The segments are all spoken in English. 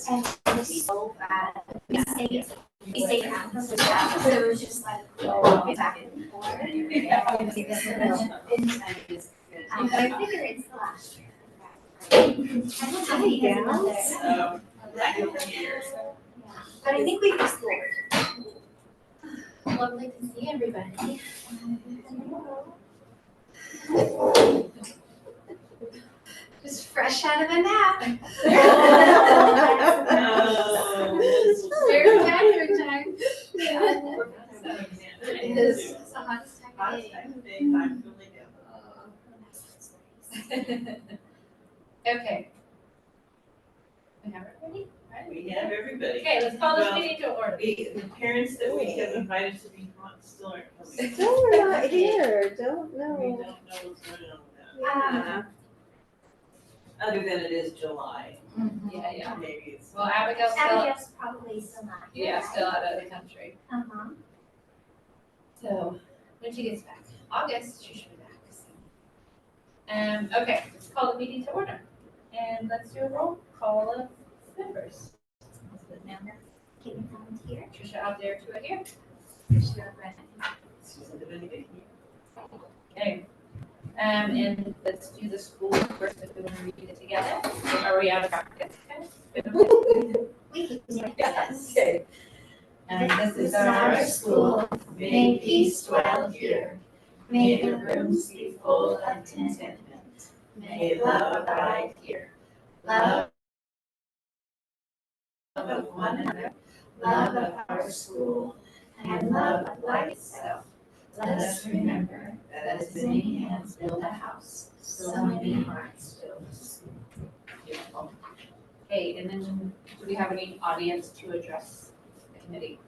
And it was so bad. We stayed after the staff, but it was just like back and forth. But I figure it's the last year. I don't think he has another. But I think we explored. Lovely to see everybody. Just fresh out of a nap. Very tiring time. It is. It's the hottest time of day. Okay. We have everybody? Right? We have everybody. Okay, let's call this meeting to order. The parents that we have invited to be still aren't coming. Still we're not here, don't We know. don't know what's going on with that. Yeah. Other than it is July. Yeah. Maybe it's. Well, Abigail's still, Abigail's probably still not here. yeah, still out of the country. Uh-huh. So when she gets back, August, she should be back. So. Okay, let's call the meeting to order. And let's do a roll call of members. Elizabeth Member, Caitlin Collins here. Trisha out there, two are here. Tricia Brennan. Susan, did anybody hear? Okay. And let's do the school first if we want to read it together. Are we out of practice? We can do Yes. Okay. And this is our school. May peace dwell here. May the rooms be full of contentment. May love abide here. Love of one another, love of our school, and love of life itself. Let us remember that as many hands build a house, so many hearts build a school. Beautiful. Okay, and then do we have any audience to address the committee?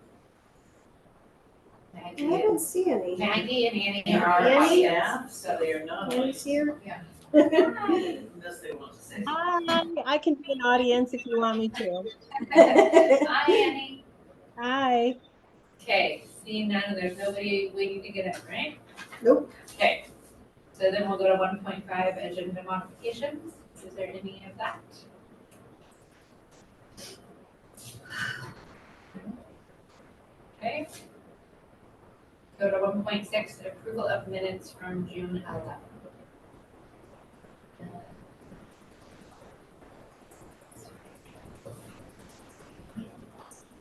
I don't see any. Maggie and Annie are our Annie? audience. Yeah, so they are not. Annie's here? Unless they want to say. Hi, I can be an audience if you want me to. Hi, Annie. Hi. Okay, seeing none, there's nobody waiting to get in, right? Nope. Okay, so then we'll go to 1.5 agenda modifications. Is there any of that? Okay. Go to 1.6, approval of minutes from June 11th.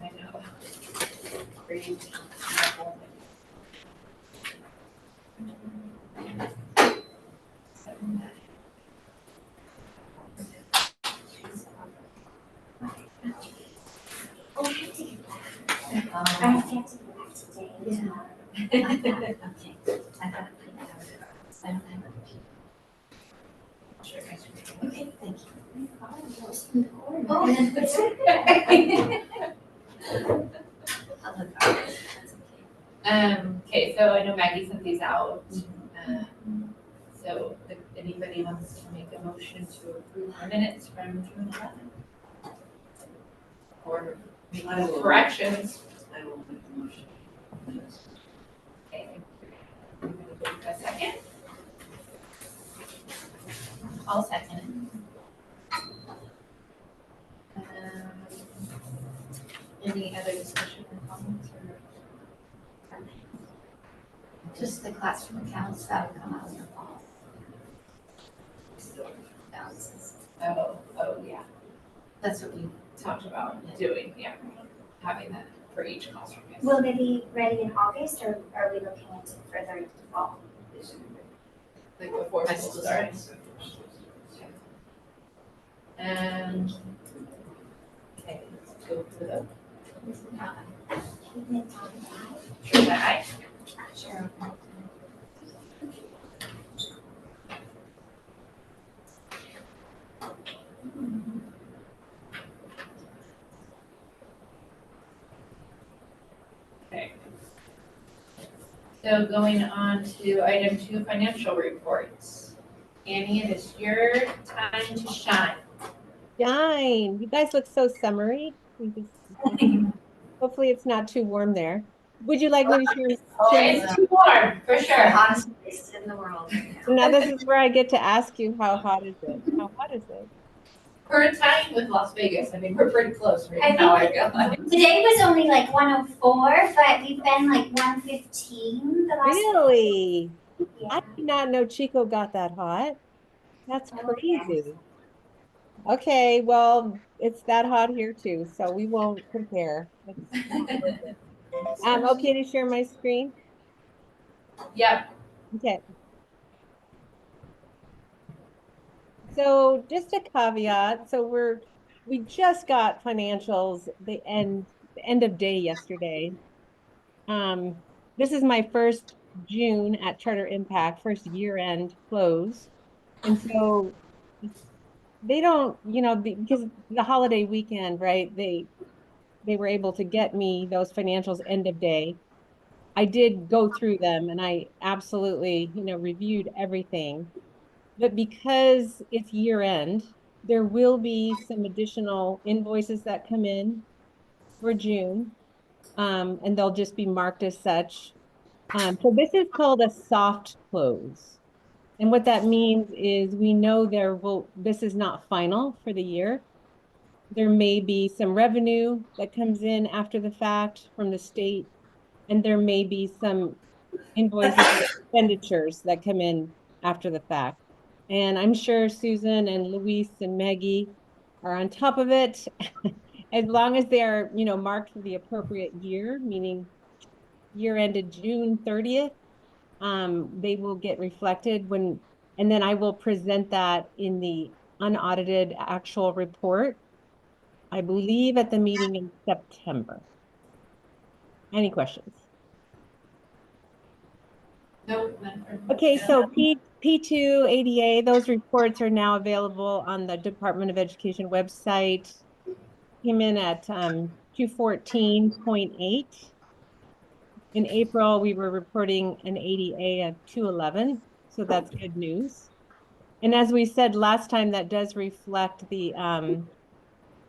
I know. Crazy. Oh, I have to get back. I have to get back today and tomorrow. Okay. I gotta put it out. I don't have it. Sure, I should. Okay, thank you. Oh, Oh, that's okay, so I know Maggie sent these out. So if anybody wants to make a motion to approve the minutes from June 11th? Or make I will. corrections? I will make a motion. Okay. A second? I'll second it. Any other discussion or comments or? Just the classroom accounts that will come out in the fall. Balances. Oh, yeah, That's what we, talked about doing, yeah, having that for each classroom. Yes. will they be ready in August or are we looking into further into the fall? Like before school starts. And, okay, let's go for the vote. Sure, aye. Sure. Okay. So going on to item 2, financial reports. Annie, it is your time to shine. Shine. You guys look so summery. Hopefully it's not too warm there. Would you like me to Oh, share? it's too warm, for The sure. hottest place in the world. Now this is where I get to ask you, how hot is it? How hot is it? We're tying with Las Vegas. I mean, we're pretty close right now, I feel like. Today was only like 104, but we've been like 115 the last. Really? Yeah. I did not know Chico got that hot. That's Oh, crazy. Okay, well, it's that hot here too, so we won't compare. It's not worth it. Okay to share my screen? Yep. Okay. So just a caveat. So we just got financials the end of day yesterday. This is my first June at Charter Impact, first year-end close. And so they don't, because the holiday weekend, right? They were able to get me those financials end of day. I did go through them and I absolutely, reviewed everything. But because it's year end, there will be some additional invoices that come in for June, and they'll just be marked as such. So this is called a soft close. And what that means is we know this is not final for the year. There may be some revenue that comes in after the fact from the state, and there may be some invoices and expenditures that come in after the fact. And I'm sure Susan and Luis and Maggie are on top of it. As long as they are, marked for the appropriate year, meaning year ended June 30th, they will get reflected and then I will present that in the unaudited actual report, I believe at the meeting in September. Any questions? Nope. Okay, so P2 ADA, those reports are now available on the Department of Education website. Came in at 214.8. In April, we were reporting an ADA of 211, so that's good news. And as we said last time, that does reflect the,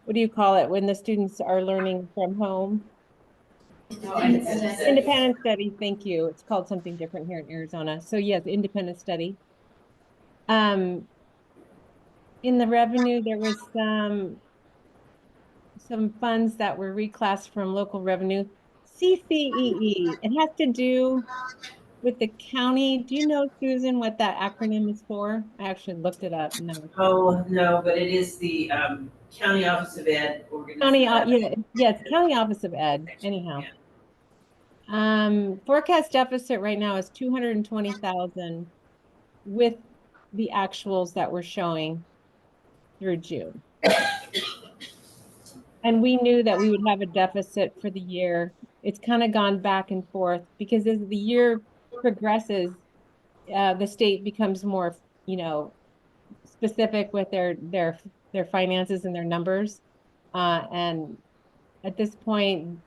what do you call it, when the students are learning from home? Independent study, thank you. It's called something different here in Arizona. So yes, independent study. In the revenue, there was some funds that were reclassed from local revenue. CCEE, it has to do with the county. Do you know, Susan, what that acronym is for? I actually looked it up. No. Oh, no, but it is the County Office of Ed organization. Yes, County Office of Ed, anyhow. Forecast deficit right now is 220,000 with the actuals that we're showing through June. And we knew that we would have a deficit for the year. It's kind of gone back and forth because as the year progresses, the state becomes more, specific with their finances and their numbers. And at this point,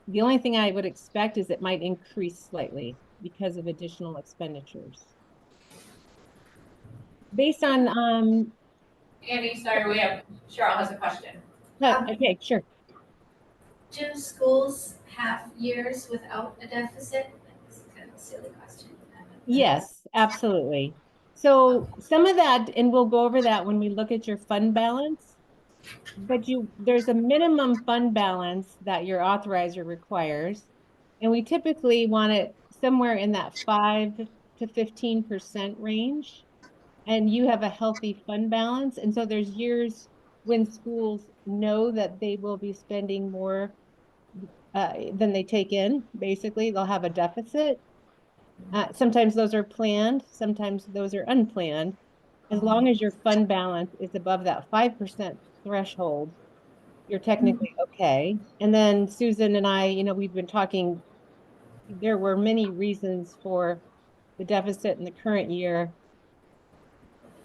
the only thing I would expect is it might increase slightly because of additional expenditures. Based on Annie, sorry, Cheryl has a question. okay, sure. Do schools have years without a deficit? That's kind of a silly question. Yes, absolutely. So some of that, and we'll go over that when we look at your fund balance, but there's a minimum fund balance that your authorizer requires. And we typically want it somewhere in that 5 to 15% range. And you have a healthy fund balance. And so there's years when schools know that they will be spending more than they take in. Basically, they'll have a deficit. Sometimes those are planned, sometimes those are unplanned. As long as your fund balance is above that 5% threshold, you're technically okay. And then Susan and I, we've been talking, there were many reasons for the deficit in the current year.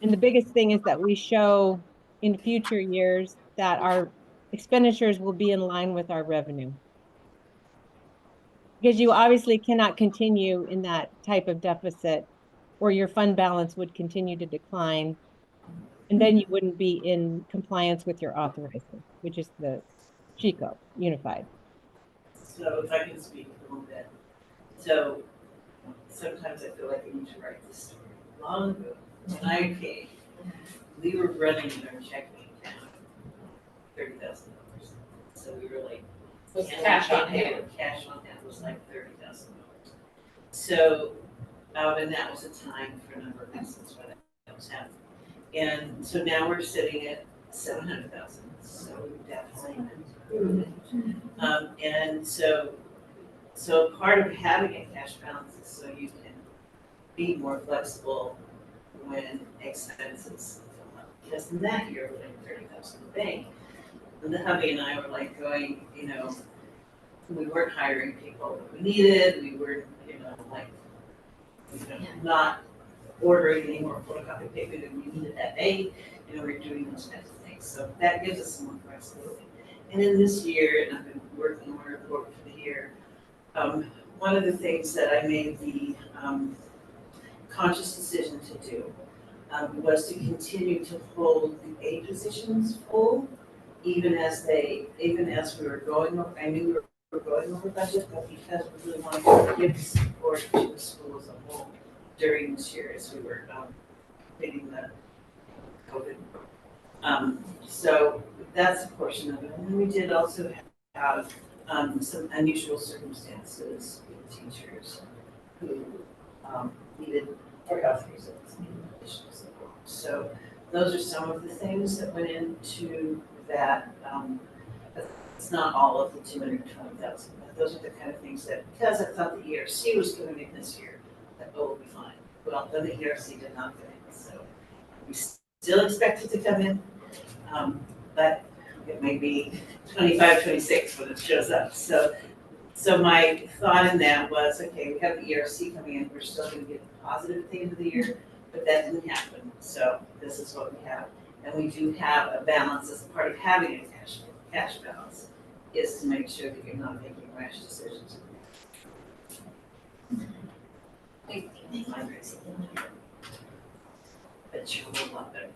And the biggest thing is that we show in future years that our expenditures will be in line with our revenue. Because you obviously cannot continue in that type of deficit or your fund balance would continue to decline. And then you wouldn't be in compliance with your authorizer, which is the Chico Unified. So if I can speak a little bit. So sometimes I feel like I need to write this story. Long ago, when I came, we were running our checking $30,000. So we were like. Was cash on hand. Cash on hand was like $30,000. So, and that was a time for a number of reasons why that was happening. And so now we're sitting at 700,000, so we definitely improved. And so part of having a cash balance is so you can be more flexible when expenses come up. Because in that year, we had 30,000 in the bank. And the hubby and I were like going, we weren't hiring people that we needed, we were, not ordering any more photocopy paper than we needed that day, we're doing those kinds of things. So that gives us some more flexibility. And in this year, and I've been working on a report for the year, one of the things that I made the conscious decision to do was to continue to hold the A positions full, even as we were going over, I knew we were going over budget, but because we really wanted to give support to the school as a whole during this year as we were meeting the COVID. So that's a portion of it. And then we did also have some unusual circumstances with teachers who needed, for health reasons, needed additional support. So those are some of the things that went into that. It's not all of the 220,000, but those are the kind of things that, because I thought the ERC was coming in this year, that will be fine. Well, then the ERC did not come in, so we still expect it to come in, but it may be 25, 26 when it shows up. So my thought in that was, okay, we have the ERC coming in, we're still going to get positive at the end of the year, but that didn't happen. So this is what we have, and we do have a balance as part of having a cash balance, is to make sure that you're not making rash decisions. But you're a whole lot better.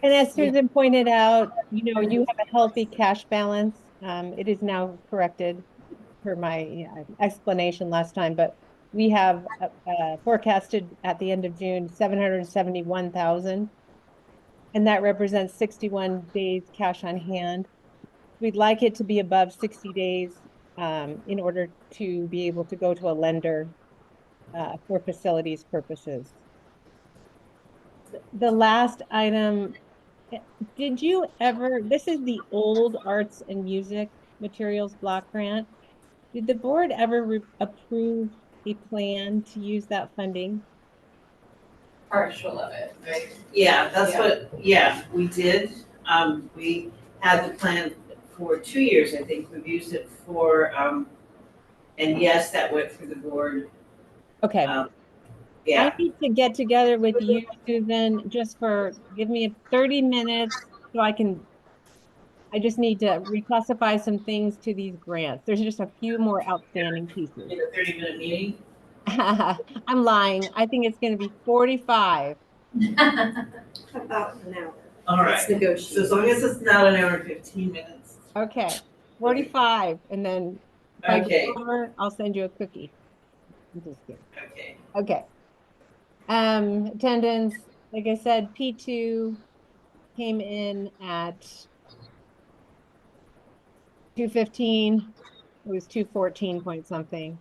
And as Susan pointed out, you have a healthy cash balance. It is now corrected per my explanation last time, but we have forecasted at the end of June 771,000, and that represents 61 days cash on hand. We'd like it to be above 60 days in order to be able to go to a lender for facilities purposes. The last item, did you ever, this is the old arts and music materials block grant. Did the board ever approve a plan to use that funding? Partial of it, right? Yeah, that's we did. We had the plan for 2 years, I think. We've used it for, and yes, that went through the board. Okay. Yeah. I need to get together with you, Susan, give me 30 minutes so I just need to reclassify some things to these grants. There's just a few more outstanding pieces. In a 30-minute meeting? I'm lying. I think it's going to be 45. About an hour. All right. Let's negotiate. So as long as it's not an hour and 15 minutes. Okay, 45, and then if I Okay. go over, I'll send you a cookie. I'm just kidding. Okay. Okay. Attendance, like I said, P2 came in at 215. It was 214 point something.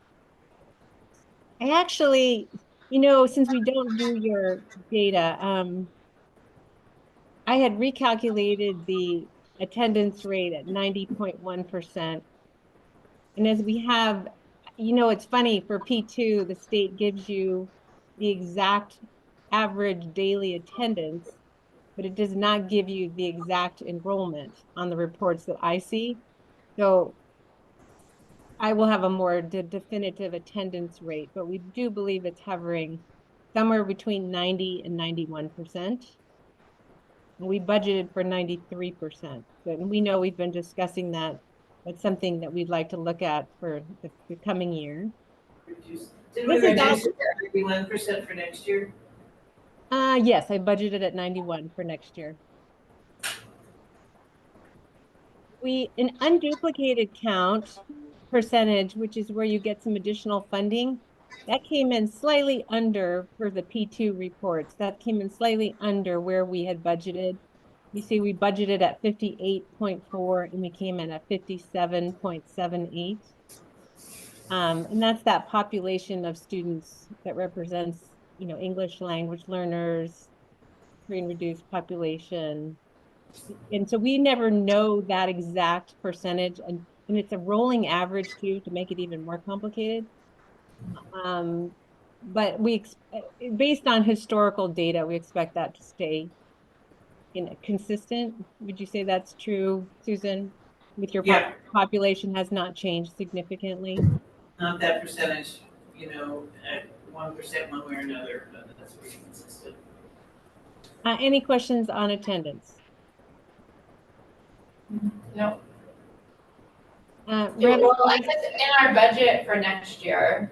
I actually, since we don't do your data, I had recalculated the attendance rate at 90.1%. And as we have, it's funny for P2, the state gives you the exact average daily attendance, but it does not give you the exact enrollment on the reports that I see. So I will have a more definitive attendance rate, but we do believe it's hovering somewhere between 90 and 91%. We budgeted for 93%. And we know we've been discussing that. That's something that we'd like to look at for the coming year. Did we reduce it to 91% for next year? Yes, I budgeted at 91 for next year. An unduplicated count percentage, which is where you get some additional funding, that came in slightly under for the P2 reports. That came in slightly under where we had budgeted. You see, we budgeted at 58.4 and we came in at 57.78. And that's that population of students that represents, English language learners, free and reduced population. And so we never know that exact percentage, and it's a rolling average too, to make it even more complicated. Um, but based on historical data, we expect that to stay consistent. Would you say that's true, Susan? With your Yeah. population has not changed significantly? Not that percentage, at 1% one way or another, but that's pretty consistent. Any questions on attendance? No. Revenue, Well, I guess in our budget for next year,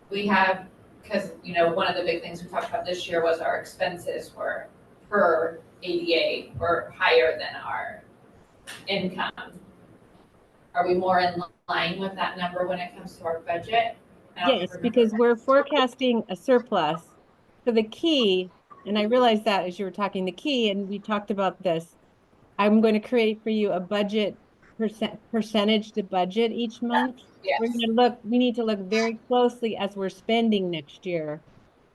we have, because, one of the big things we talked about this year was our expenses were per ADA were higher than our income. Are we more in line with that number when it comes to our budget? yes, because we're forecasting a surplus. So the key, and I realized that as you were talking, the key, and we talked about this, I'm going to create for you a budget percentage to budget each month. Yes. We need to look very closely as we're spending next year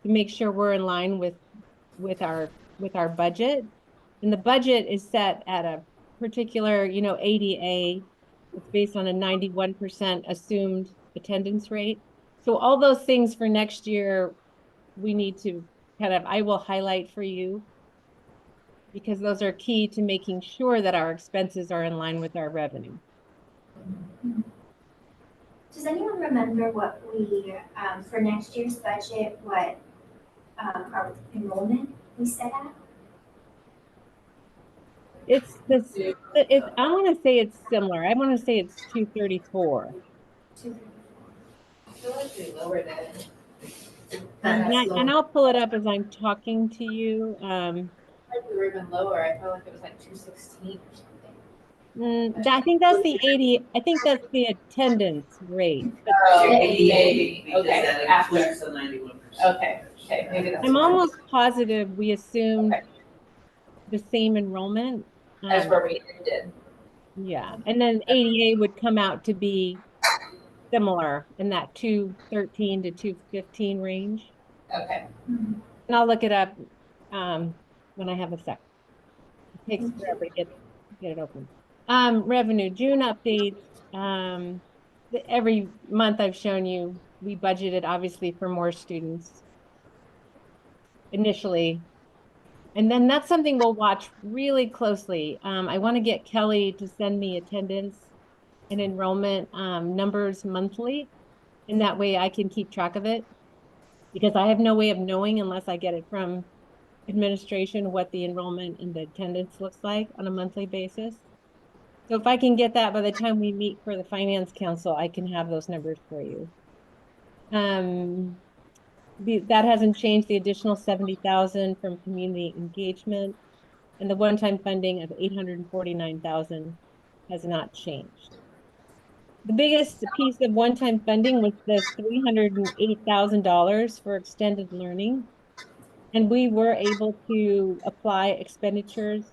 to make sure we're in line with our budget. And the budget is set at a particular, ADA. It's based on a 91% assumed attendance rate. So all those things for next year, we need to I will highlight for you, because those are key to making sure that our expenses are in line with our revenue. Does anyone remember what we, for next year's budget, what our enrollment we set at? I want to say it's similar. I want to say it's 234. I feel like we lowered it. And I'll pull it up as I'm talking to you. Like we were even lower. I felt like it was like 216 or something. I think that's the 80. I think that's the attendance rate. Oh, Sure, 88, because okay, that after. includes the 91%. Okay, maybe that's. I'm what it almost positive we assumed Okay. the same enrollment. is. That's where we ended. Yeah, and then ADA would come out to be similar in that 213 to 215 range. Okay. And I'll look it up when I have a sec. It takes forever to get it open. Revenue, June updates. Every month I've shown you, we budgeted obviously for more students initially. And then that's something we'll watch really closely. I want to get Kelly to send me attendance and enrollment numbers monthly. And that way I can keep track of it, because I have no way of knowing unless I get it from administration what the enrollment and the attendance looks like on a monthly basis. So if I can get that by the time we meet for the finance council, I can have those numbers for you. That hasn't changed. The additional 70,000 from community engagement and the one-time funding of 849,000 has not changed. The biggest piece of one-time funding was the $308,000 for extended learning. And we were able to apply expenditures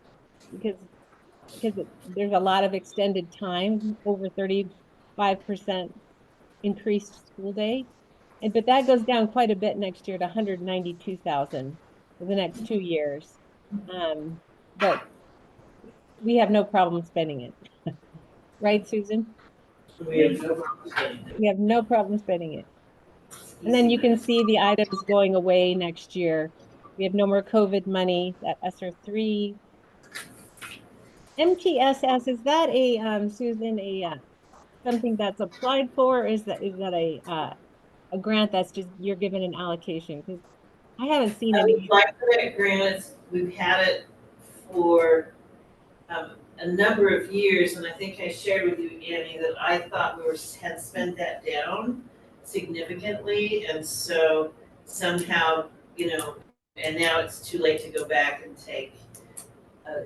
because there's a lot of extended time, over 35% increased school day. But that goes down quite a bit next year to 192,000 for the next 2 years. But we have no problem spending it. Right, Susan? We have no problem spending it. We have no problem spending it. And then you can see the items going away next year. We have no more COVID money, that ESSER 3. MTSS, is that Susan, something that's applied for? Or is that a grant that's just, you're given an allocation? Because I haven't seen any. Like credit grants, we've had it for a number of years, and I think I shared with you, Annie, that I thought had spent that down significantly, and so somehow, and now it's too late to go back and take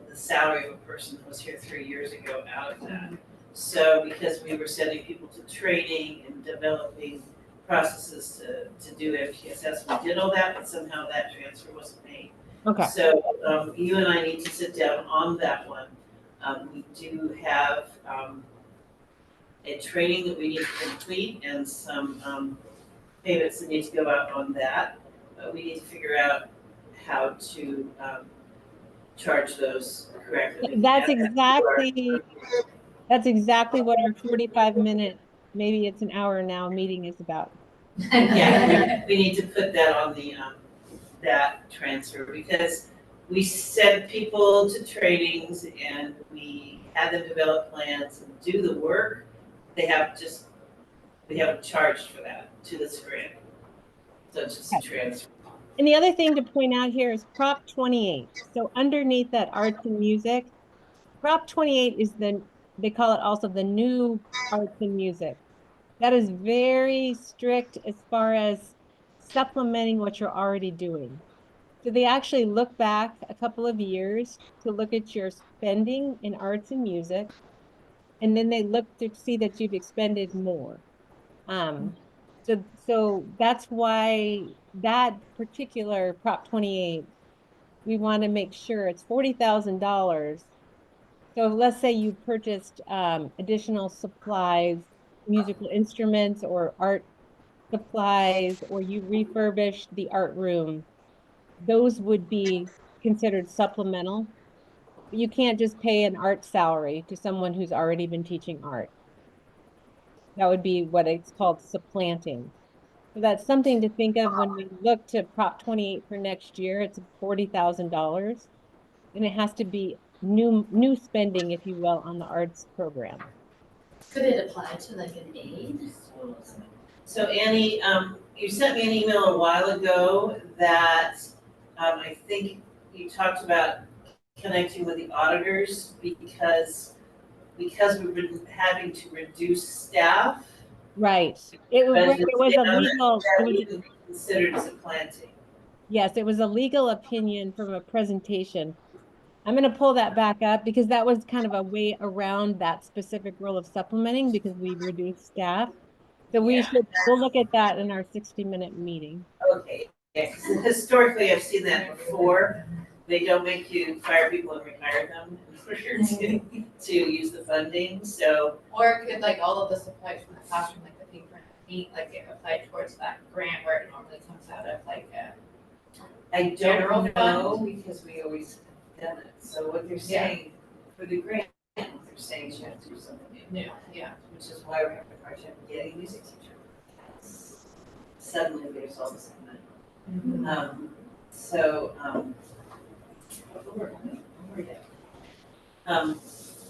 the salary of a person who was here 3 years ago out of that. So because we were sending people to training and developing processes to do MTSS, we did all that, but somehow that transfer wasn't made. Okay. So, you and I need to sit down on that one. We do have, a training that we need to complete and some, payments that need to go out on that. But we need to figure out how to, charge those correctly. We can That's add that to our- exactly what our 45-minute, maybe it's an hour now, meeting is about. Yeah, we need to put that on the, that transfer, because we send people to trainings and we have them develop plans and do the work. We haven't charged for that to this grant. So it's just a transfer. And the other thing to point out here is Prop 28. So underneath that arts and music, Prop 28 is they call it also the new arts and music. That is very strict as far as supplementing what you're already doing. So they actually look back a couple of years to look at your spending in arts and music, and then they look to see that you've expended more. So that's why that particular Prop 28, we want to make sure it's $40,000. So let's say you purchased additional supplies, musical instruments or art supplies, or you refurbished the art room, those would be considered supplemental. You can't just pay an art salary to someone who's already been teaching art. That would be what it's called supplanting. So that's something to think of when we look to Prop 28 for next year. It's $40,000, and it has to be new spending, if you will, on the arts program. Could it apply to like an aid? So Annie, you sent me an email a while ago that, I think you talked about connecting with the auditors because we've been having to reduce staff. Right. It was But it was a down legal, that it was, we can be considered supplanting. yes, it was a legal opinion from a presentation. I'm going to pull that back up because that was kind of a way around that specific rule of supplementing because we reduced staff. So Yeah. we'll look at that in our 60-minute meeting. Okay, yeah, 'cause historically I've seen that before. They don't make you fire people and retire them in order to use the funding, so. Or could like all of the supplies from the classroom, like the paper and the paint, like get applied towards that grant where it normally comes out of like a. I General don't know fund? because we always have done it. So what they're saying for the grant, what they're saying is you have to do something new. Yeah. Which is why we're having a hard time getting a music teacher. Suddenly there's all this money.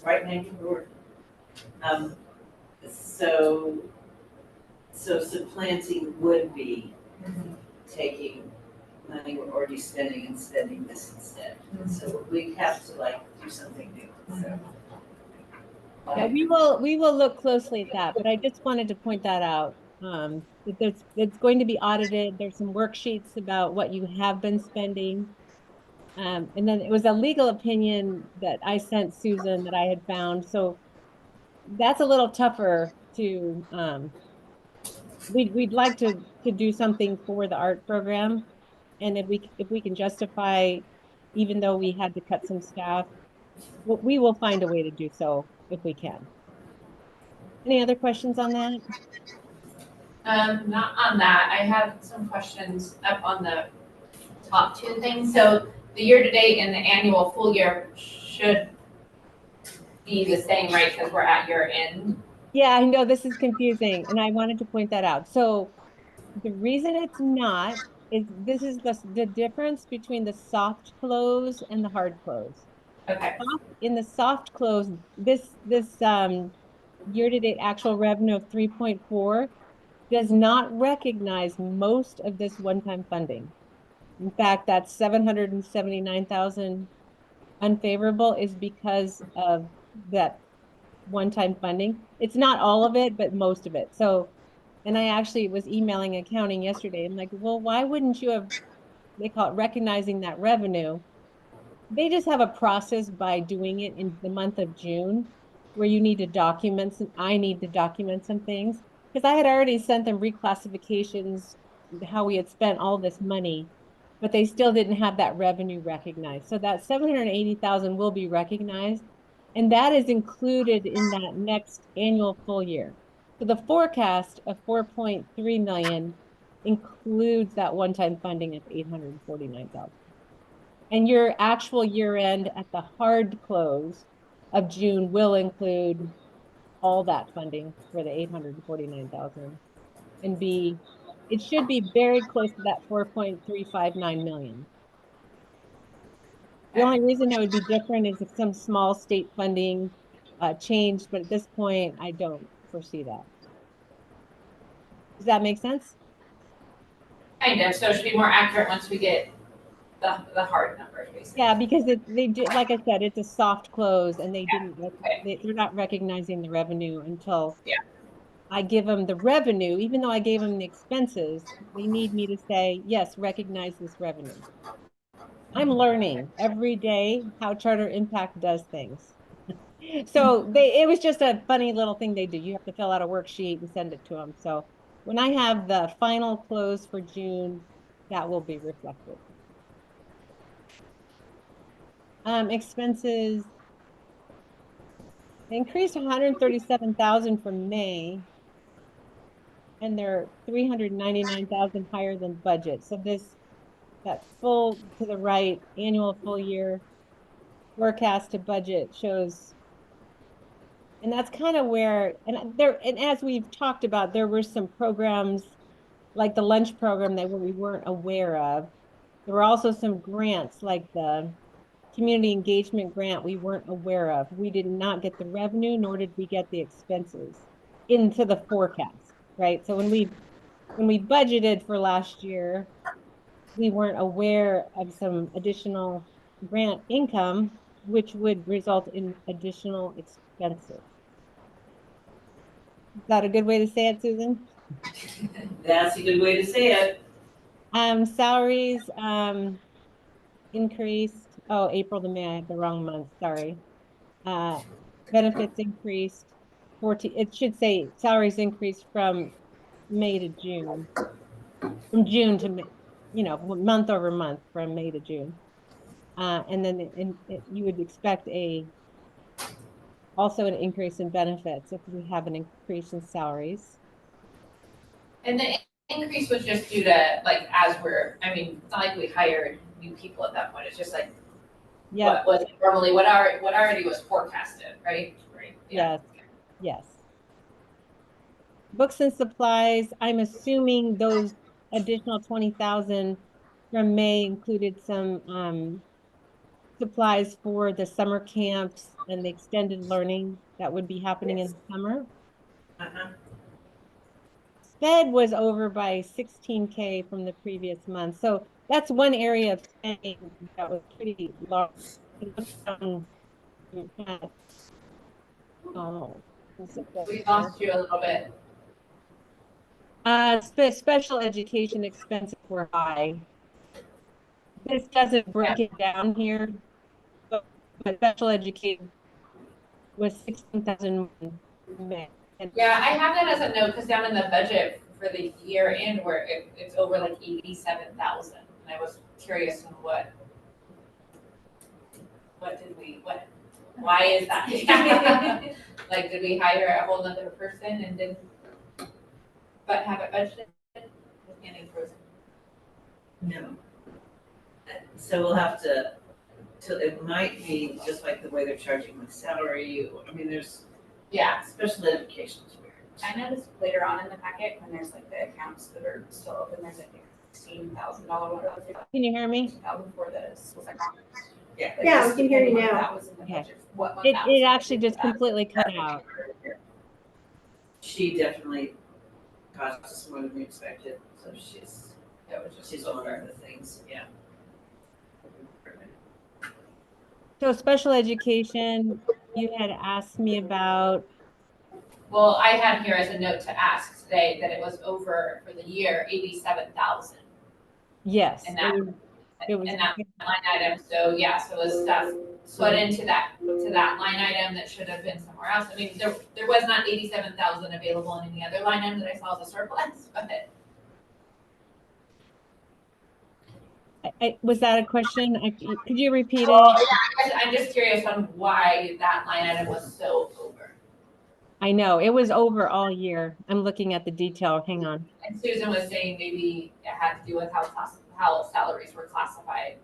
Right name for the word. So supplanting would be taking money we're already spending and spending this instead. So we have to like do something new, so. Yeah, we will look closely at that, but I just wanted to point that out. It's going to be audited. There's some worksheets about what you have been spending. And then it was a legal opinion that I sent Susan that I had found. So that's a little tougher to, we'd like to do something for the art program. And if we can justify, even though we had to cut some staff, we will find a way to do so if we can. Any other questions on that? Not on that. I have some questions up on the top two things. So the year-to-date and the annual full year should be the same, right? Because we're at year end. Yeah, I know this is confusing, and I wanted to point that out. So the reason it's not is this is the difference between the soft close and the hard close. Okay. In the soft close, this year-to-date actual revenue of 3.4 does not recognize most of this one-time funding. In fact, that 779,000 unfavorable is because of that one-time funding. It's not all of it, but most of it. So, and I actually was emailing accounting yesterday. I'm like, well, why wouldn't you have, they call it recognizing that revenue? They just have a process by doing it in the month of June where you need to document some, I need to document some things because I had already sent them reclassifications, how we had spent all this money. but they still didn't have that revenue recognized. So that 780,000 will be recognized, and that is included in that next annual full year. So the forecast of 4.3 million includes that one-time funding of 849,000. And your actual year end at the hard close of June will include all that funding for the 849,000 and it should be very close to that 4.359 million. The only reason it would be different is if some small state funding changed, but at this point, I don't foresee that. Does that make sense? Kind of, so it should be more accurate once we get the hard numbers, basically. Yeah, because they did, like I said, it's a soft close and they didn't, okay. they're not recognizing the revenue until Yeah. I give them the revenue, even though I gave them the expenses, they need me to say, yes, recognize this revenue. I'm learning every day how Charter Impact does things. So it was just a funny little thing they do. You have to fill out a worksheet and send it to them. So when I have the final close for June, that will be reflected. Expenses increased 137,000 from May, and they're 399,000 higher than budget. So that full to the right annual full year forecast to budget shows, and that's kind of where, and as we've talked about, there were some programs like the lunch program that we weren't aware of. There were also some grants like the community engagement grant we weren't aware of. We did not get the revenue, nor did we get the expenses into the forecast, right? So when we budgeted for last year, we weren't aware of some additional grant income, which would result in additional expenses. Is that a good way to say it, Susan? That's a good way to say it. Salaries increased. Oh, April to May, I had the wrong month, sorry. Benefits increased 14, it should say salaries increased from May to June. From June to May, month over month from May to June. And then you would expect also an increase in benefits if we have an increase in salaries. And the increase was just due to, like, it's not like we hired new people at that point, it's just like, Yeah. what was normally, what already was forecasted, right? Right. Yeah. Yes. Books and supplies, I'm assuming those additional 20,000 from May included some supplies for the summer camps and the extended learning that would be happening in the summer. Sped was over by 16K from the previous month. So that's one area of spending that was pretty large. Oh, We lost you a little bit. Special education expenses were high. This doesn't break it down here, but special education was 16,000. Yeah, I have that as a note, because down in the budget for the year end where it's over like 87,000. And I was curious on why is that? Like, did we hire a whole nother person and didn't, but have it budgeted? No. So we'll have to, it might be just like the way they're charging my salary. I mean, there's special education is weird. I noticed later on in the packet, when there's like the accounts that are still open, there's like $16,000 one. Can you hear me? For the school psychologist. Yeah. Yeah, we can hear you now. That was in the Okay. budget. What month that was It in the actually budget just for that? completely cut out. She definitely cost us more than we expected, so she's one of the things, yeah. So special education, you had asked me about. Well, I had here as a note to ask today that it was over for the year 87,000. Yes. And that it was and that line item. So yeah, so it was stuff put into that line item that should have been somewhere else. I mean, there was not 87,000 available in any other line item that I saw as a surplus, but Was that a question? Could you repeat Well, it? yeah, I'm just curious on why that line item was so over. I know, it was over all year. I'm looking at the detail. Hang on. And Susan was saying maybe it had to do with how salaries were classified.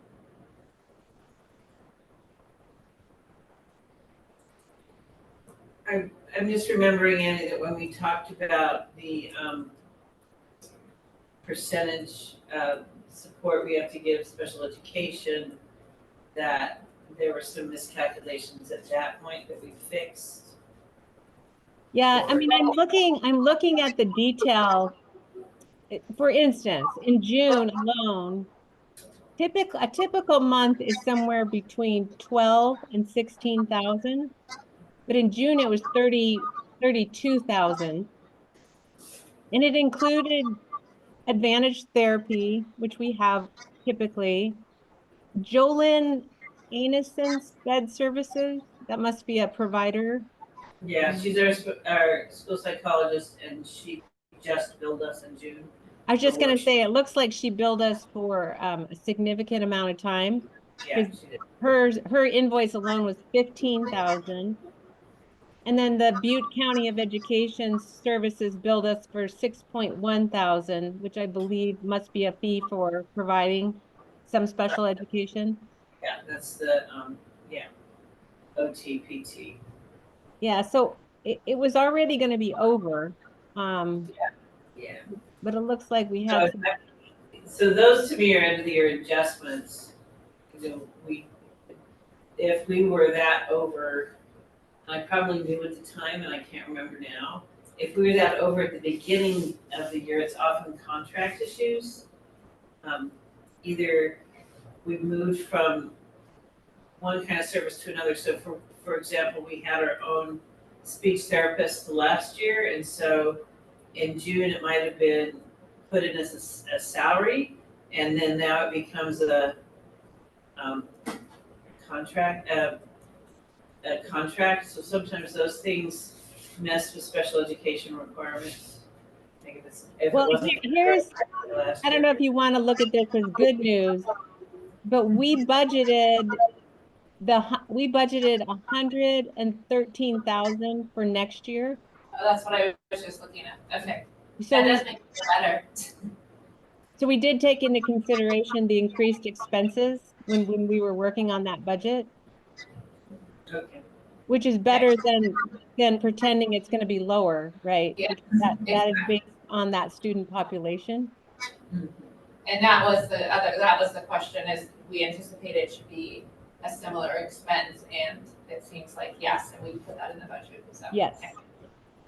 I'm just remembering, Annie, that when we talked about the percentage of support we have to give special education, that there were some miscalculations at that point that we fixed. Yeah, I mean, I'm looking at the detail. For instance, in June alone, a typical month is somewhere between 12 and 16,000, but in June it was 32,000. And it included advantage therapy, which we have typically, Jolyn Anison Sped Services, that must be a provider. Yeah, she's our school psychologist, and she just billed us in June. I was just gonna say, it looks like she billed us for a significant amount of time. Yeah, Because she did. her invoice alone was 15,000. And then the Butte County of Education Services billed us for 6.1 thousand, which I believe must be a fee for providing some special education. Yeah, that's the yeah, OTPT. Yeah, so it was already going to be over. Yeah. But it looks like we So, had some, so those to me are end of the year adjustments. You know, if we were that over, I probably knew at the time, and I can't remember now. If we were that over at the beginning of the year, it's often contract issues. Either we moved from one kind of service to another. So for example, we had our own speech therapist last year, and so in June it might have been put in as a salary, and then now it becomes a contract. A contract. So sometimes those things mess with special education requirements. I think if well, it wasn't here's, last I don't year. know if you want to look at this as good news, but we budgeted 113,000 for next year. Oh, that's what I was just looking at. Okay, So that does make it better. we did take into consideration the increased expenses when we were working on that budget, Okay. which is better than pretending it's going to be lower, right? Yeah, Because that is based on that student population. And that was the question, is we anticipate it should be a similar expense, and it seems like yes, and we put that in the budget, so. Yes. Okay.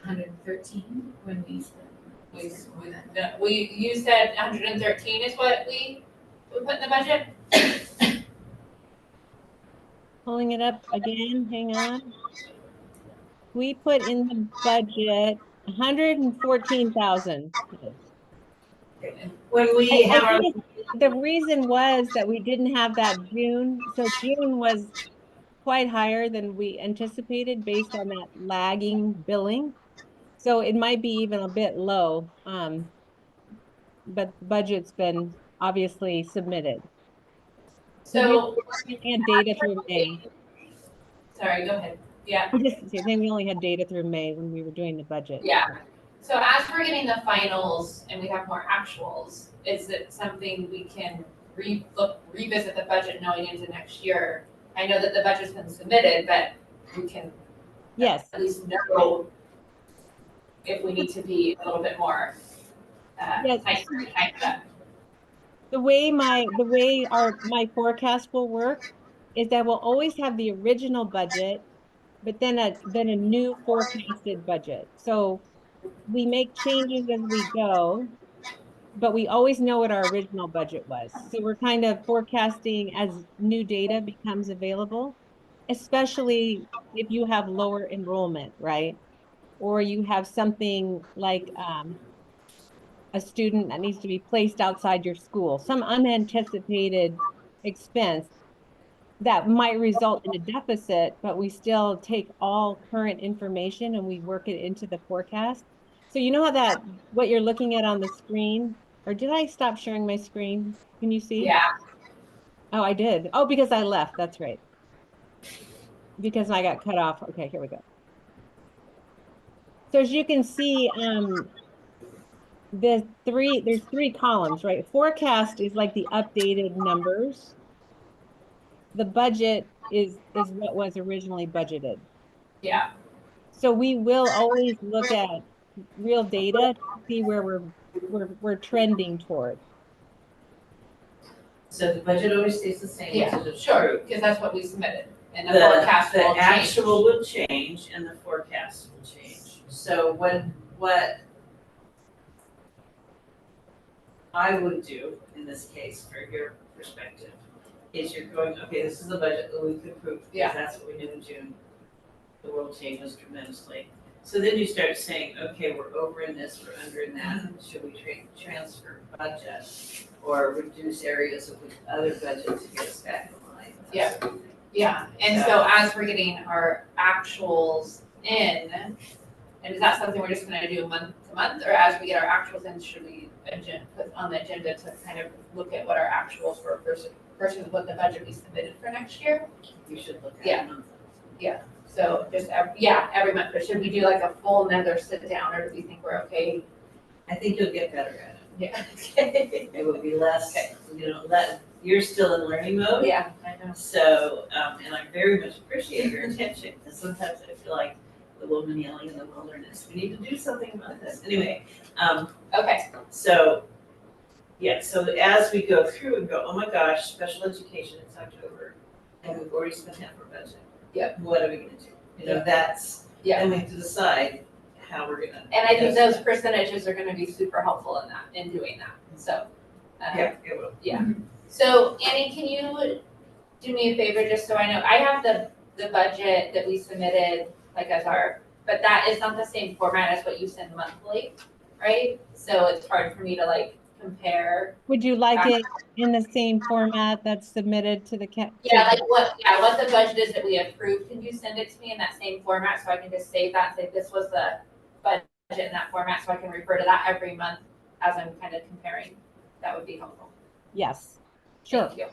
113 when we said. You said 113 is what we put in the budget? Pulling it up again, hang on. We put in the budget 114,000. When we have our think the reason was that we didn't have that June. So June was quite higher than we anticipated based on that lagging billing. So it might be even a bit low. But the budget's been obviously submitted. So, We had data through May. sorry, go ahead. Yeah. I think we only had data through May when we were doing the budget. Yeah. So as we're getting the finals and we have more actuals, is it something we can revisit the budget knowing into next year? I know that the budget's been submitted, but we can Yes. at least know if we need to be a little bit more Yes. tight up. The way my forecast will work is that we'll always have the original budget, but then a new forecasted budget. So we make changes as we go, but we always know what our original budget was. So we're kind of forecasting as new data becomes available, especially if you have lower enrollment, right? Or you have something like a student that needs to be placed outside your school, some unanticipated expense that might result in a deficit, but we still take all current information and we work it into the forecast. So you know how what you're looking at on the screen, or did I stop sharing my screen? Can you see? Yeah. Oh, I did. Oh, because I left. That's right. Because I got cut off. Okay, here we go. So as you can see, there's three columns, right? Forecast is like the updated numbers. The budget is what was originally budgeted. Yeah, So we will always look at real data to see where we're trending toward. So the budget always stays the same, yeah, so it's sure, true. because that's what we submitted, and the The, forecast the will change. actual will change and the forecast will change. So what I would do in this case, for your perspective, is you're going, okay, this is the budget that we could approve, Yeah. because that's what we knew in June. The world changes tremendously. So then you start saying, okay, we're over in this, we're under in that, should we transfer budget? Or reduce areas of the other budget to get us back in line? Yeah. Yeah, and so as we're getting our actuals in, and is that something we're just gonna do month to month, or as we get our actuals in, should we put on the agenda to kind of look at what our actuals were versus what the budget we submitted for next year? You should look at Yeah. it monthly. So just every month, but should we do like a full another sit down, or do we think we're okay? I think you'll get better at it. Yeah. It will be less, you're still in learning mode. Yeah, I know. So, and I very much appreciate your attention, because sometimes I feel like the woman yelling in the wilderness, we need to do something about this. Anyway, Okay, so, yeah, so as we go through and go, oh my gosh, special education, it's October, and we've already spent half our budget. Yep. What are we gonna do? That's, Yeah. and we have to decide how we're gonna. and I think those percentages are gonna be super helpful in doing that, so. Yeah, it will. So Annie, can you do me a favor, just so I know, I have the budget that we submitted, like as but that is not the same format as what you send monthly, right? So it's hard for me to like compare. Would you like it in the same format that's submitted to the Yeah, like what the budget is that we approved, can you send it to me in that same format, so I can just save that, say this was the budget in that format, so I can refer to that every month as I'm kind of comparing? That would be helpful. Yes, sure. Thank you.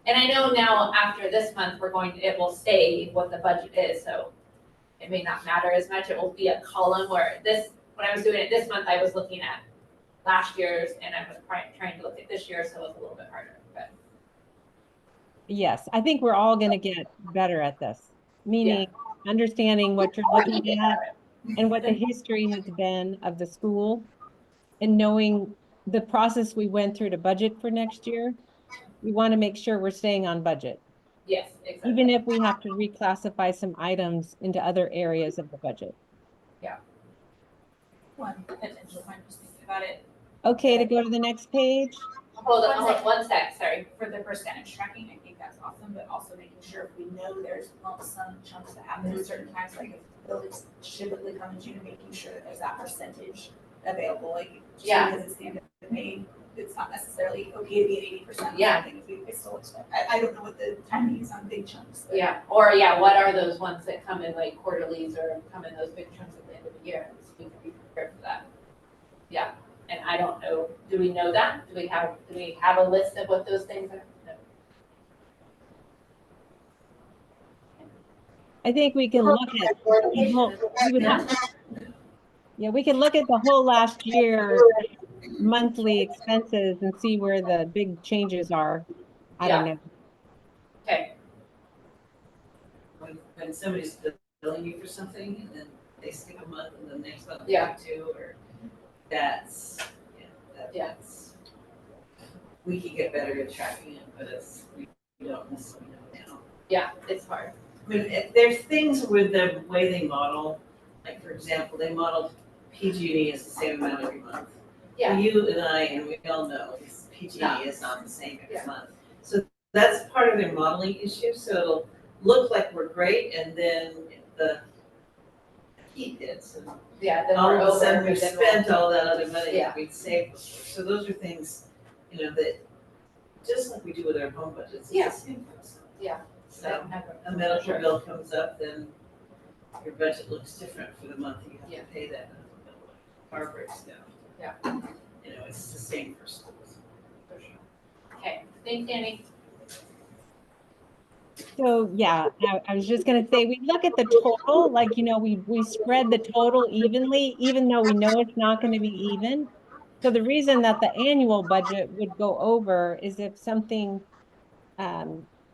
And I know now after this month, it will say what the budget is, so it may not matter as much. It will be a column where when I was doing it this month, I was looking at last year's and I was trying to look at this year, so it was a little bit harder, but. Yes, I think we're all gonna get better at this, meaning understanding what you're looking at and what the history has been of the school, and knowing the process we went through to budget for next year. We want to make sure we're staying on budget, Yes, exactly. even if we have to reclassify some items into other areas of the budget. One potential, I'm just thinking about it. Okay, to go to the next page. Hold on, 1 sec, sorry. For the percentage tracking, I think that's awesome, but also making sure if we know there's lump sum chunks that happen at certain times, like if buildings typically come in June, making sure that there's that percentage available, like just Yeah. because it's the end of May, it's not necessarily okay to be at 80%. Yeah. I think we still expect, I don't know what the timing is on big chunks, but. Yeah, or what are those ones that come in like quarterlies or come in those big chunks at the end of the year? So we can be prepared for that. Yeah, and I don't know, do we know that? Do we have a list of what those things are? No. I think we can look at we can look at the whole last year monthly expenses and see where the big changes are. I don't know. Okay, When somebody's billing you for something and then they skip a month and the next month they Yeah. do two, or that's, we can get better at tracking it, but we don't necessarily know now. yeah, it's hard. I mean, there's things with the way they model, like for example, they modeled PG&E is the same amount every month. Yeah. You and I, and we all know, PG&E No. is not the same every Yeah. month. So that's part of their modeling issue, so it'll look like we're great, and then the heat hits, and Yeah, then all we're of a over, sudden we've but then we'll- spent all that other money Yeah. that we'd saved before. So those are things, that, just like we do with our home budgets, Yeah. it's the same process. Yeah. So a medical bill comes up, then your budget looks different for the month you have Yeah. to pay that medical bill. Car breaks down. Yeah. It's the same for schools. For sure. Okay, thanks, Annie. So yeah, I was just gonna say, we look at the total, like, we spread the total evenly, even though we know it's not gonna be even. So the reason that the annual budget would go over is if something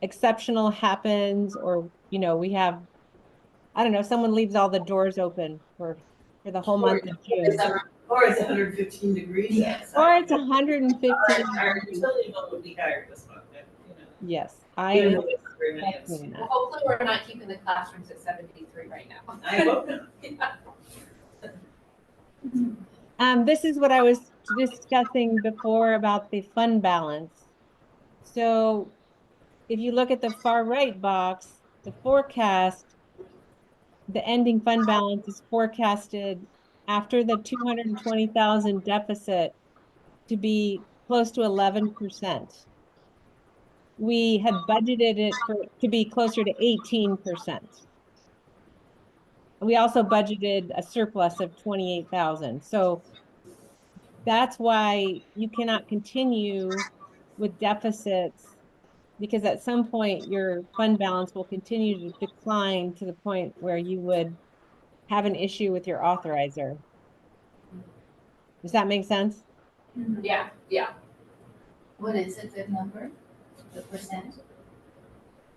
exceptional happens, or, we have, I don't know, someone leaves all the doors open for the whole month of June. Or it's 115 degrees Or outside. it's 115 Our degrees. utility bill would be higher this month, Yes, I even am though it's 3 minutes. expecting Well, that. hopefully we're not keeping the classrooms at 73 right now. I hope not. This is what I was discussing before about the fund balance. So if you look at the far right box, the forecast, the ending fund balance is forecasted after the 220,000 deficit to be close to 11%. We had budgeted it to be closer to 18%. We also budgeted a surplus of 28,000. So that's why you cannot continue with deficits, because at some point your fund balance will continue to decline to the point where you would have an issue with your authorizer. Does that make sense? Yeah, yeah. What is a good number? The percent?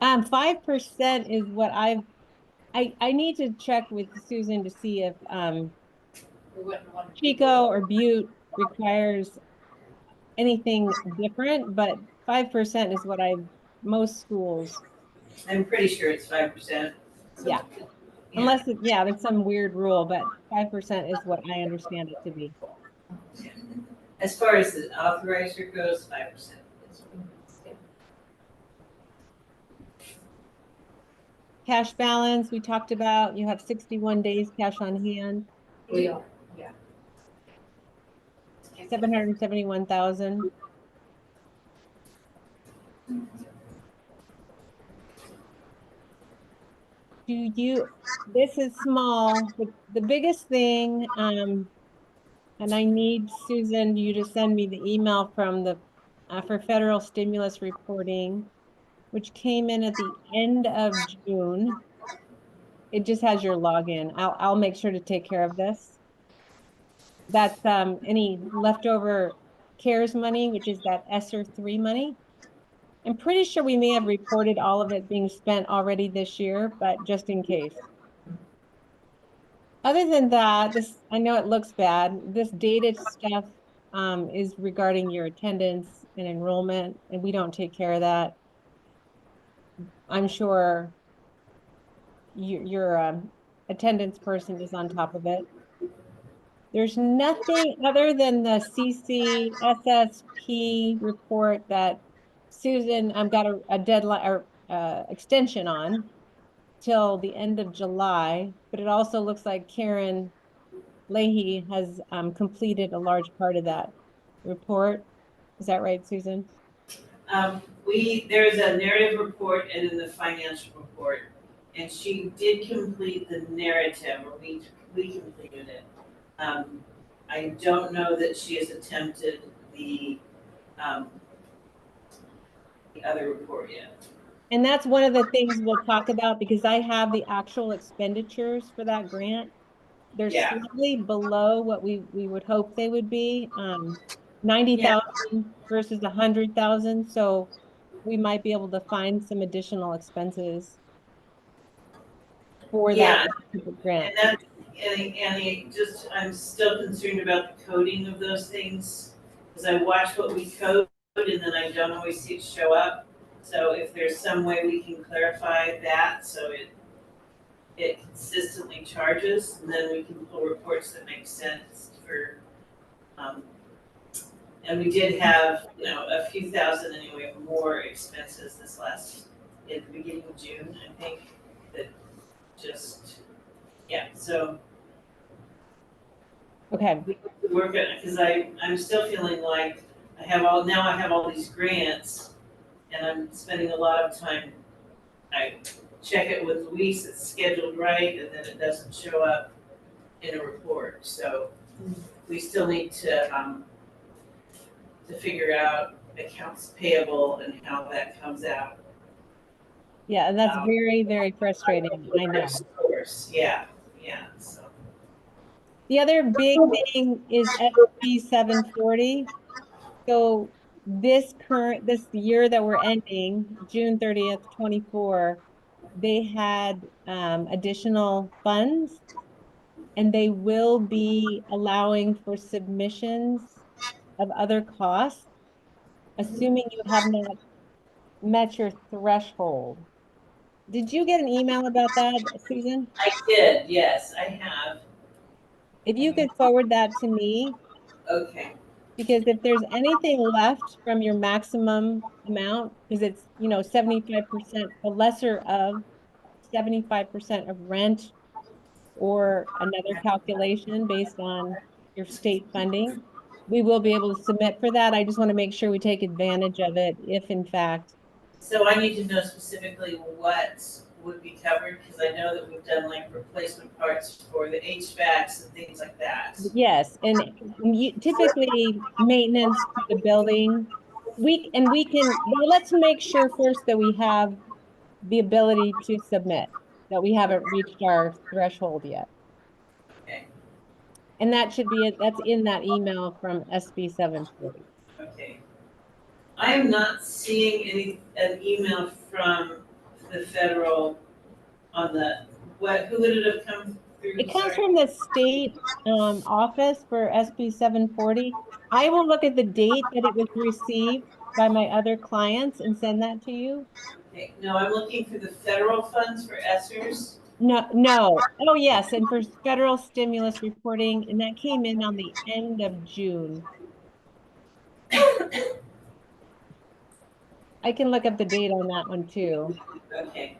5% is what I need to check with Susan to see if We wouldn't want to. Chico or Butte requires anything different, but 5% is what most schools, I'm pretty sure it's 5%. yeah. Unless, yeah, there's some weird rule, but 5% is what I understand it to be. As far as the authorizer goes, 5%. Cash balance, we talked about, you have 61 days cash on hand, We are, yeah. 771,000. This is small, but the biggest thing, and I need Susan, you to send me the email from for federal stimulus reporting, which came in at the end of June. It just has your login. I'll make sure to take care of this. That's any leftover CARES money, which is that ESSER 3 money. I'm pretty sure we may have reported all of it being spent already this year, but just in case. Other than that, I know it looks bad. This dated stuff is regarding your attendance and enrollment, and we don't take care of that. I'm sure your attendance person is on top of it. There's nothing other than the CCSSP report that Susan got a deadline or extension on till the end of July, but it also looks like Karen Leahy has completed a large part of that report. Is that right, Susan? There's a narrative report and then the financial report. And she did complete the narrative, or we completed it. I don't know that she has attempted the other report yet. And that's one of the things we'll talk about, because I have the actual expenditures for that grant. They're slightly below what we would hope they would be. 90,000 versus 100,000. So we might be able to find some additional expenses for that grant. I'm still concerned about the coding of those things, because I watch what we code and then I don't always see it show up. So if there's some way we can clarify that so it consistently charges, and then we can pull reports that make sense for, and we did have, a few thousand anyway, more expenses at the beginning of June, I think, that so. Okay. We have to work on it, because I'm still feeling like I have all these grants, and I'm spending a lot of time, I check it with Luis, it's scheduled right, and then it doesn't show up in a report, so we still need to figure out accounts payable and how that comes out. Yeah, and that's very, very frustrating. I know. Scores, yeah, so. The other big thing is SB 740. So this year that we're ending, June 30th, 24, they had additional funds, and they will be allowing for submissions of other costs, assuming you have not met your threshold. Did you get an email about that, Susan? I did, yes, I have, If you could forward that to me, okay, because if there's anything left from your maximum amount, because it's, 75%, the lesser of 75% of rent or another calculation based on your state funding, we will be able to submit for that. I just want to make sure we take advantage of it if in fact. so I need to know specifically what would be covered, because I know that we've done like replacement parts for the HVACs and things like that. Yes, and typically maintenance to the building. We can, well, let's make sure first that we have the ability to submit, that we haven't reached our threshold yet. Okay, And that should be it. That's in that email from SB 740. okay. I am not seeing an email from the federal on who would it have come through? It comes Sorry. from the state office for SB 740. I will look at the date that it was received by my other clients and send that to you. Okay, no, I'm looking for the federal funds for ESSERS. No, no. Oh, yes. And for federal stimulus reporting, and that came in on the end of June. I can look up the date on that one too. Okay.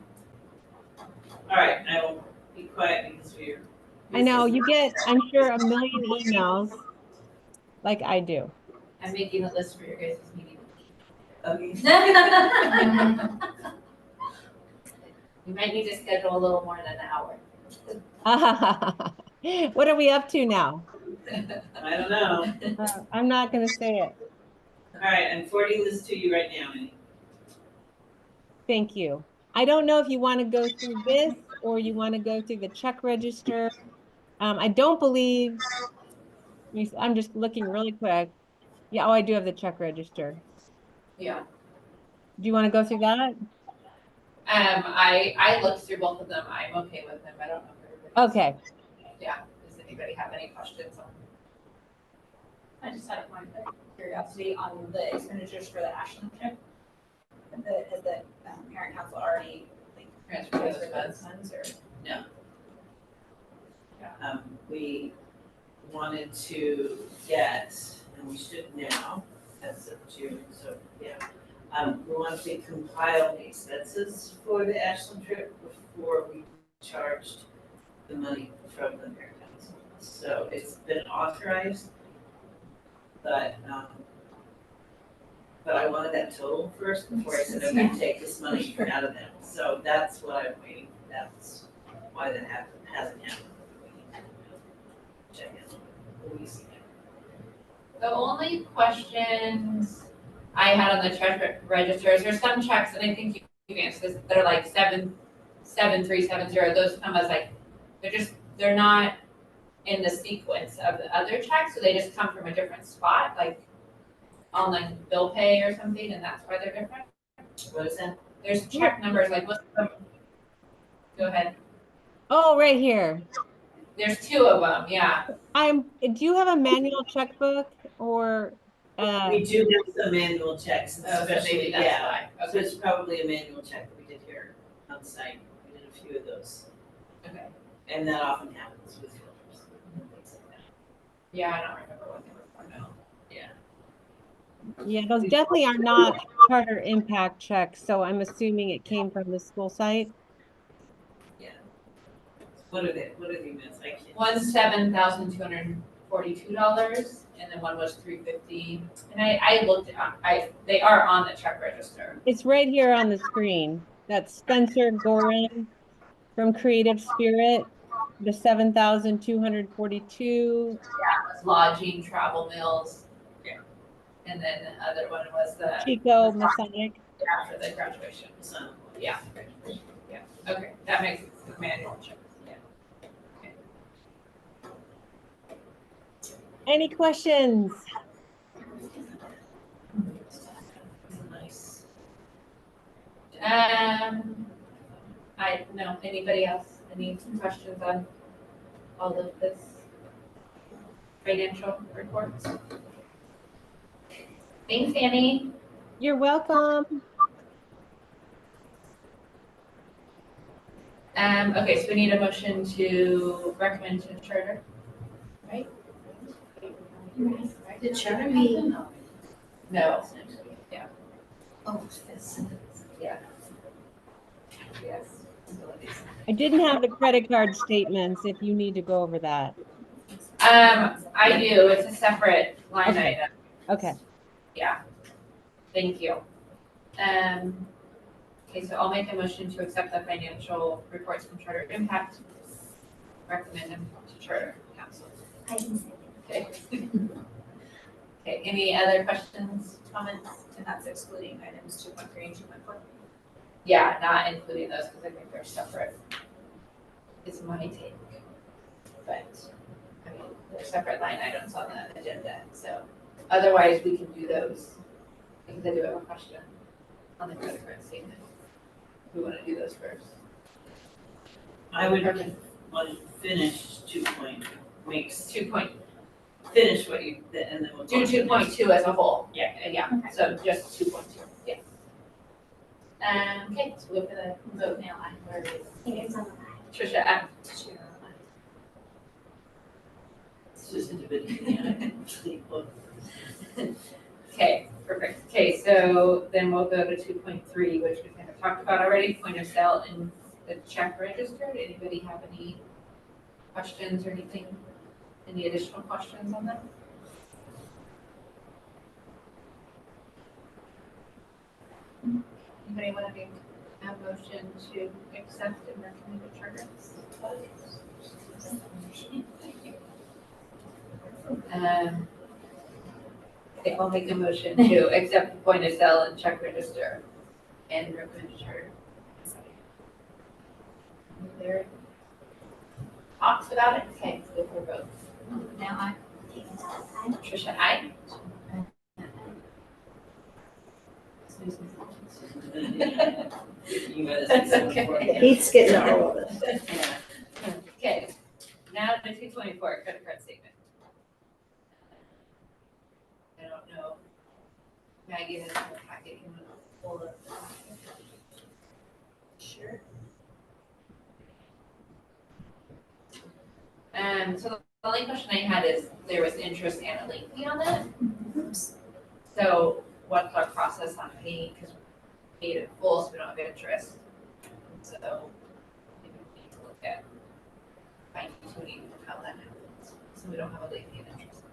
All right, I will be quiet because we're. I know you get, I'm sure, a million emails like I do. I'm making a list for your guys' meeting. Okay. We might need to schedule a little more than an hour. What are we up to now? I don't know. I'm not going to say it. All right, I'm forwarding this to you right now, Annie. Thank you. I don't know if you want to go through this or you want to go through the check register. I don't believe, I'm just looking really quick. Yeah, oh, I do have the check register. Yeah. Do you want to go through that? I looked through both of them. I'm okay with them. I don't know if everybody. Okay. Yeah. Does anybody have any questions on? I just had one curiosity on the expenditures for the Ashland trip. Has the parent council already transferred those funds or? We wanted to get, and we should now, as of June, so yeah. We wanted to compile the expenses for the Ashland trip before we charged the money from the parent council. So it's been authorized, but I wanted that total first before I said, okay, take this money out of them. So that's what I'm waiting, that's why that hasn't happened. Check it. The only questions I had on the check registers, there's some checks, and I think you answered this, that are like 77370. Those come as like, they're not in the sequence of the other checks, so they just come from a different spot, like on like bill pay or something, and that's why they're different. What is that? There's check numbers, like most of them. Go ahead. Oh, right here. There's two of them, yeah. Do you have a manual checkbook or? We do have some manual checks, Oh, so especially, maybe that's yeah. why. So Okay. it's probably a manual check that we did here on site. We did a few of those. Okay. And that often happens with filters and things like that. Yeah, I don't remember what they were for now. Yeah, those definitely are not charter impact checks, so I'm assuming it came from the school site. What are the amounts? I can't. One's $7,242, and then one was $350. And I looked at, they are on the check register. It's right here on the screen. That's Spencer Gorin from Creative Spirit, the 7,242. It's lodging, travel meals. Yeah. And then the other one was the Chico Masonic. after the graduation. So, Yeah, graduation, yeah, okay, that makes it manual check, yeah. Any questions? nice. No, anybody else, any questions on all of this financial reports? Thanks, Annie. You're welcome. Okay, so we need a motion to recommend to charter, right? The charter meeting. No, yeah, Oh, this. yeah. Yes. I didn't have the credit card statements if you need to go over that. I do, it's a separate line Okay. item, Okay. yeah. Thank you. Okay, so I'll make a motion to accept the financial reports from Charter Impact. Recommend them to Charter Council. I can say Okay. Okay, any other questions, comments? And that's excluding items 2.3 and 2.4. Yeah, not including those because I think they're separate. It's my take. But, I mean, they're separate line items on the agenda, so otherwise we can do those. Because I do have a question on the credit card statement. We want to do those first. I would want to finish 2 point, finish what you, and then we'll. do 2.2 as a whole. Yeah. Yeah, so just 2.2, yeah. Okay, so go for the vote now. Where is it? I think it's on the back. Trisha, aye. It's just individually, yeah. Okay, perfect. Okay, so then we'll go to 2.3, which we kind of talked about already, point of sale and the check register. Did anybody have any questions or anything? Any additional questions on that? Anybody want to make a motion to accept and recommend the charter? Okay, I'll make a motion to accept the point of sale and check register and recommend a charter. There talks about it? Okay, let's go for a vote. Now I. Trisha, aye. You guys. That's okay. He's getting all of it. Okay, now the 224 credit card statement. I don't know. Maggie has a packet, you want to pull up? Sure. So the only question I had is, there was interest and a late fee on that. So what's our process on paying, because we paid it full, so we don't have interest. So maybe we need to look at fine tuning how that happens, so we don't have a late fee and interest.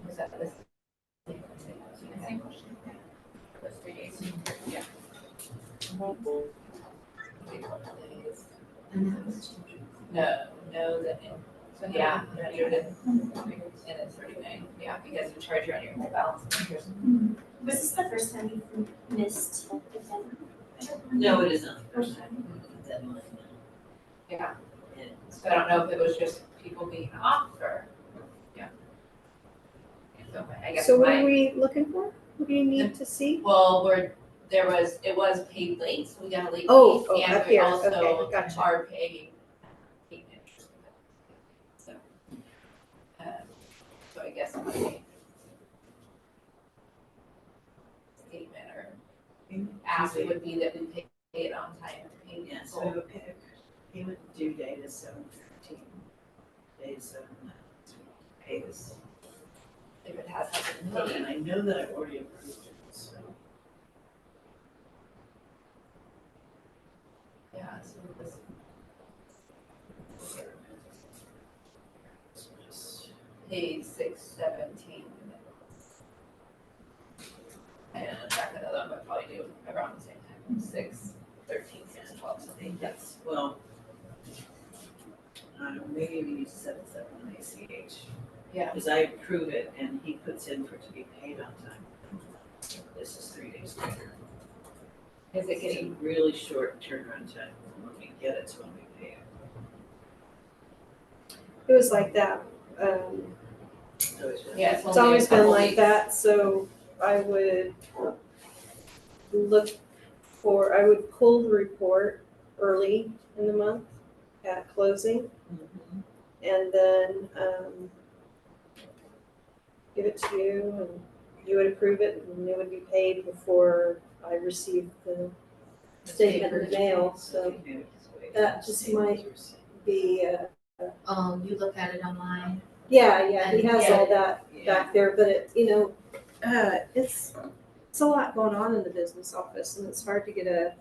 Was that this? Same question. Those 3 days. Yeah. No, that, so yeah, 100 and it's 39, yeah, because you charge you on your balance of interest. Was this the first time you missed the deadline? No, it isn't the first time. Deadline. Yeah, And so I don't know if it was just people being off or, yeah. So I guess So what are my, we looking for? What do you need to see? well, it was paid late, so we got a late fee. Oh, And up we here, also okay, gotcha. are paying interest. So, so I guess my statement or ask would be that we pay it on time and pay yeah, it so we have full. a payment due date is 7/15. Days of pay this. If it has not been paid. And I know that I've already approved it, so. Yeah, so this. Paid 6/17. I don't know, track another one, but probably do around the same time, 6/13, 6/12, something, that's, Well, I maybe we need to set this up on ACH. Yeah. Because I approve it and he puts in for it to be paid on time. This is 3 days later. Is it It's getting, a really short turnaround time from when we get it to when we pay it. It was like that. So it's just- yeah, It's only a always been couple like weeks. that, so I would I would pull the report early in the month at closing, Mhm. and then, give it to you, and you would approve it, and it would be paid before I received the statement in the mail, so that just might be, You look at it online. yeah, he has all that Yeah. back there, but it, it's a lot going on in the business office, and it's hard to get a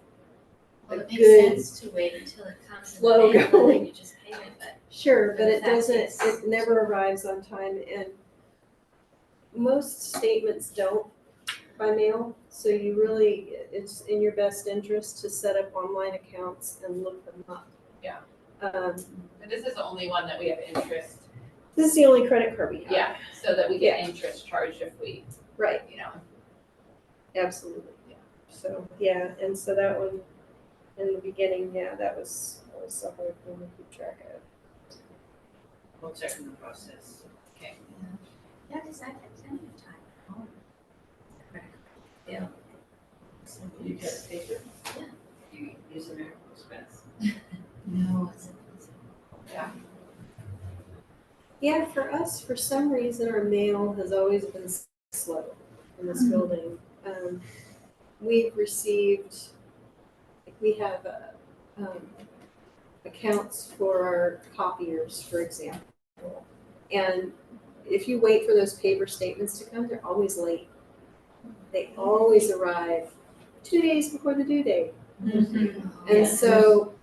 Well, it makes good sense to wait until it comes in the flow mail and going. then you just pay it, but Sure, but the it fact doesn't, is- it never arrives on time, and most statements don't by mail, so you really, it's in your best interest to set up online accounts and look them up. Yeah. Um, But this is the only one that we have interest, this is the only credit card we have. yeah, so that we get interest charged if we, Right, absolutely. Yeah. So, yeah, and so that one, in the beginning, that was a hard thing to keep track of. We'll check in the process. yeah, because I've had plenty of time at home. You get paper? Yeah. You use American Express? No, it's. Yeah, for us, for some reason, our mail has always been slow in this building. We've received, we have accounts for our copiers, for example. And if you wait for those paper statements to come, they're always late. They always arrive 2 days before the due date. And so,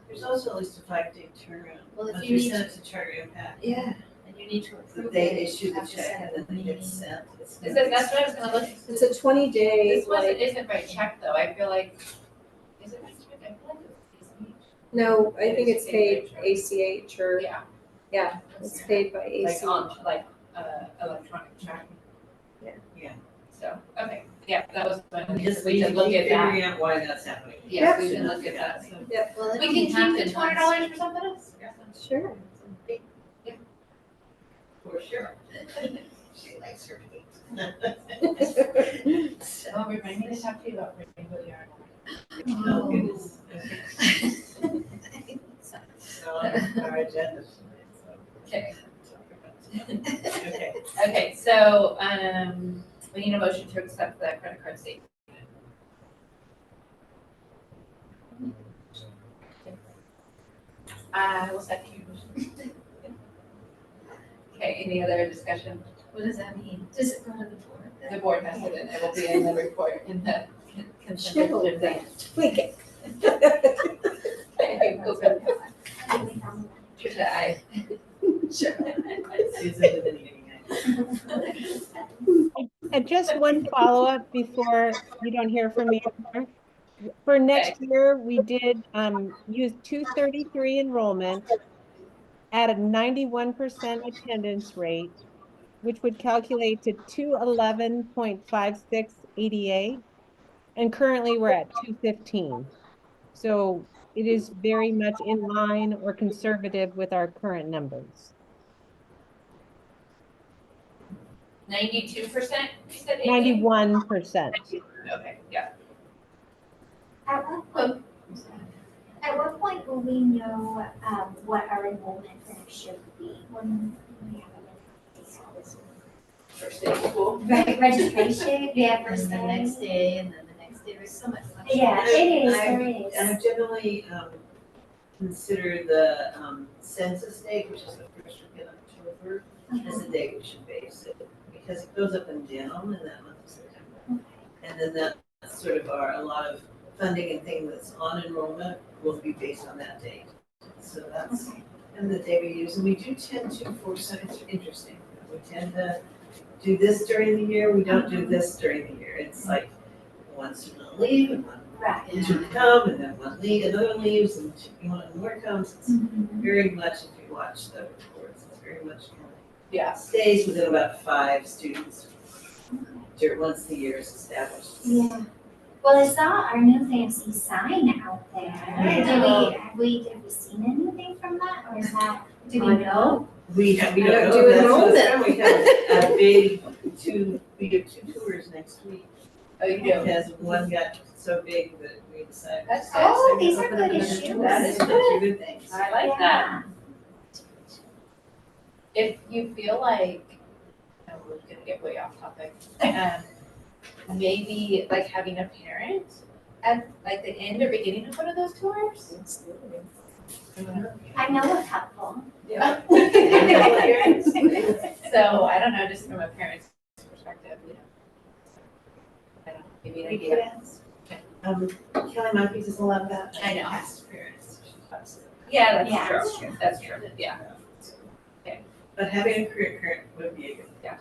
There's also at least a 5-day turnaround. Well, if Once you you need send it to Charter Impact, yeah, And you need to approve it. they you issue the have to check set and up then a it meeting. gets sent. It's is it, that's what I was gonna look. it's a 20-day, This wasn't, like, isn't by check though, I feel like, is it by check? I feel like it was no, I think it's It paid is ACH or, Yeah, yeah, it's paid by like ACH. on, electronic check. Yeah. Yeah. So, okay, yeah, that was my, We just, we can look at that, figuring out why that's happening. yes, we can look at that, so. Well, it We only can keep the happened $200 for something else. Sure. For sure. She likes her cake. Oh, remind me to talk to you about rainbow yarn. Oh, goodness. So on our agenda tonight, so. Okay. Okay. Okay, so, we need a motion to accept the credit card statement. Will second your motion. Okay, any other discussion? What does that mean? Does it go to the board? The board has it, and it will be in the report, in the consent Sure. agenda. Wait. Okay, open. Trisha, aye. Susan with an eating eye. And just one follow-up before you don't hear from me anymore. For next year, we did use 233 enrollment at a 91% attendance rate, which would calculate to 211.56 ADA. And currently we're at 215. So it is very much in line or conservative with our current numbers. 92%, you said? 91%. Okay, yeah. At what point will we know what our enrollment for next year would be? When we have First day of school. registration? Yeah, And first the day. next day, and then the next day, there's so much. Yeah, it is, I've- there is. I've generally consider the census date, which is the first week in October, as the date we should base it, because it goes up and down in that month of September. And then that's sort of a lot of funding and thing that's on enrollment will be based on that date. So that's, and the day we use, and we do tend to, for some, it's interesting, we tend to do this during the year, we don't do this during the year. It's like one student will leave and one Right. two come, and then one leave, another one leaves, and one more comes. It's very much, if you watch watch the reports. It's very much kind Yeah. of stays within about 5 students once the year is established. Yeah. Well, I saw our new fancy sign out there. Have we seen anything from that, or is that, do we know? We don't know, do that's enrollment. what's done. We have we have 2 tours next week. Oh, you do? Because one got so big that we decided. That's to Oh, say, these are open good up another issues. tour. That is, those are good things. I like that. If you feel like, oh, we're gonna get way off topic, maybe like having a parent at like the end or beginning of one of those tours? Absolutely. I know a couple. Yeah. So I don't know, just from a parent's perspective, you know. I don't know, maybe an We idea. could ask. Kelly Monkeys is allowed that. I know. Past parents. Yeah, that's Yeah, true. that's true. That's true, yeah. But having a career parent would be a good thing. Yeah.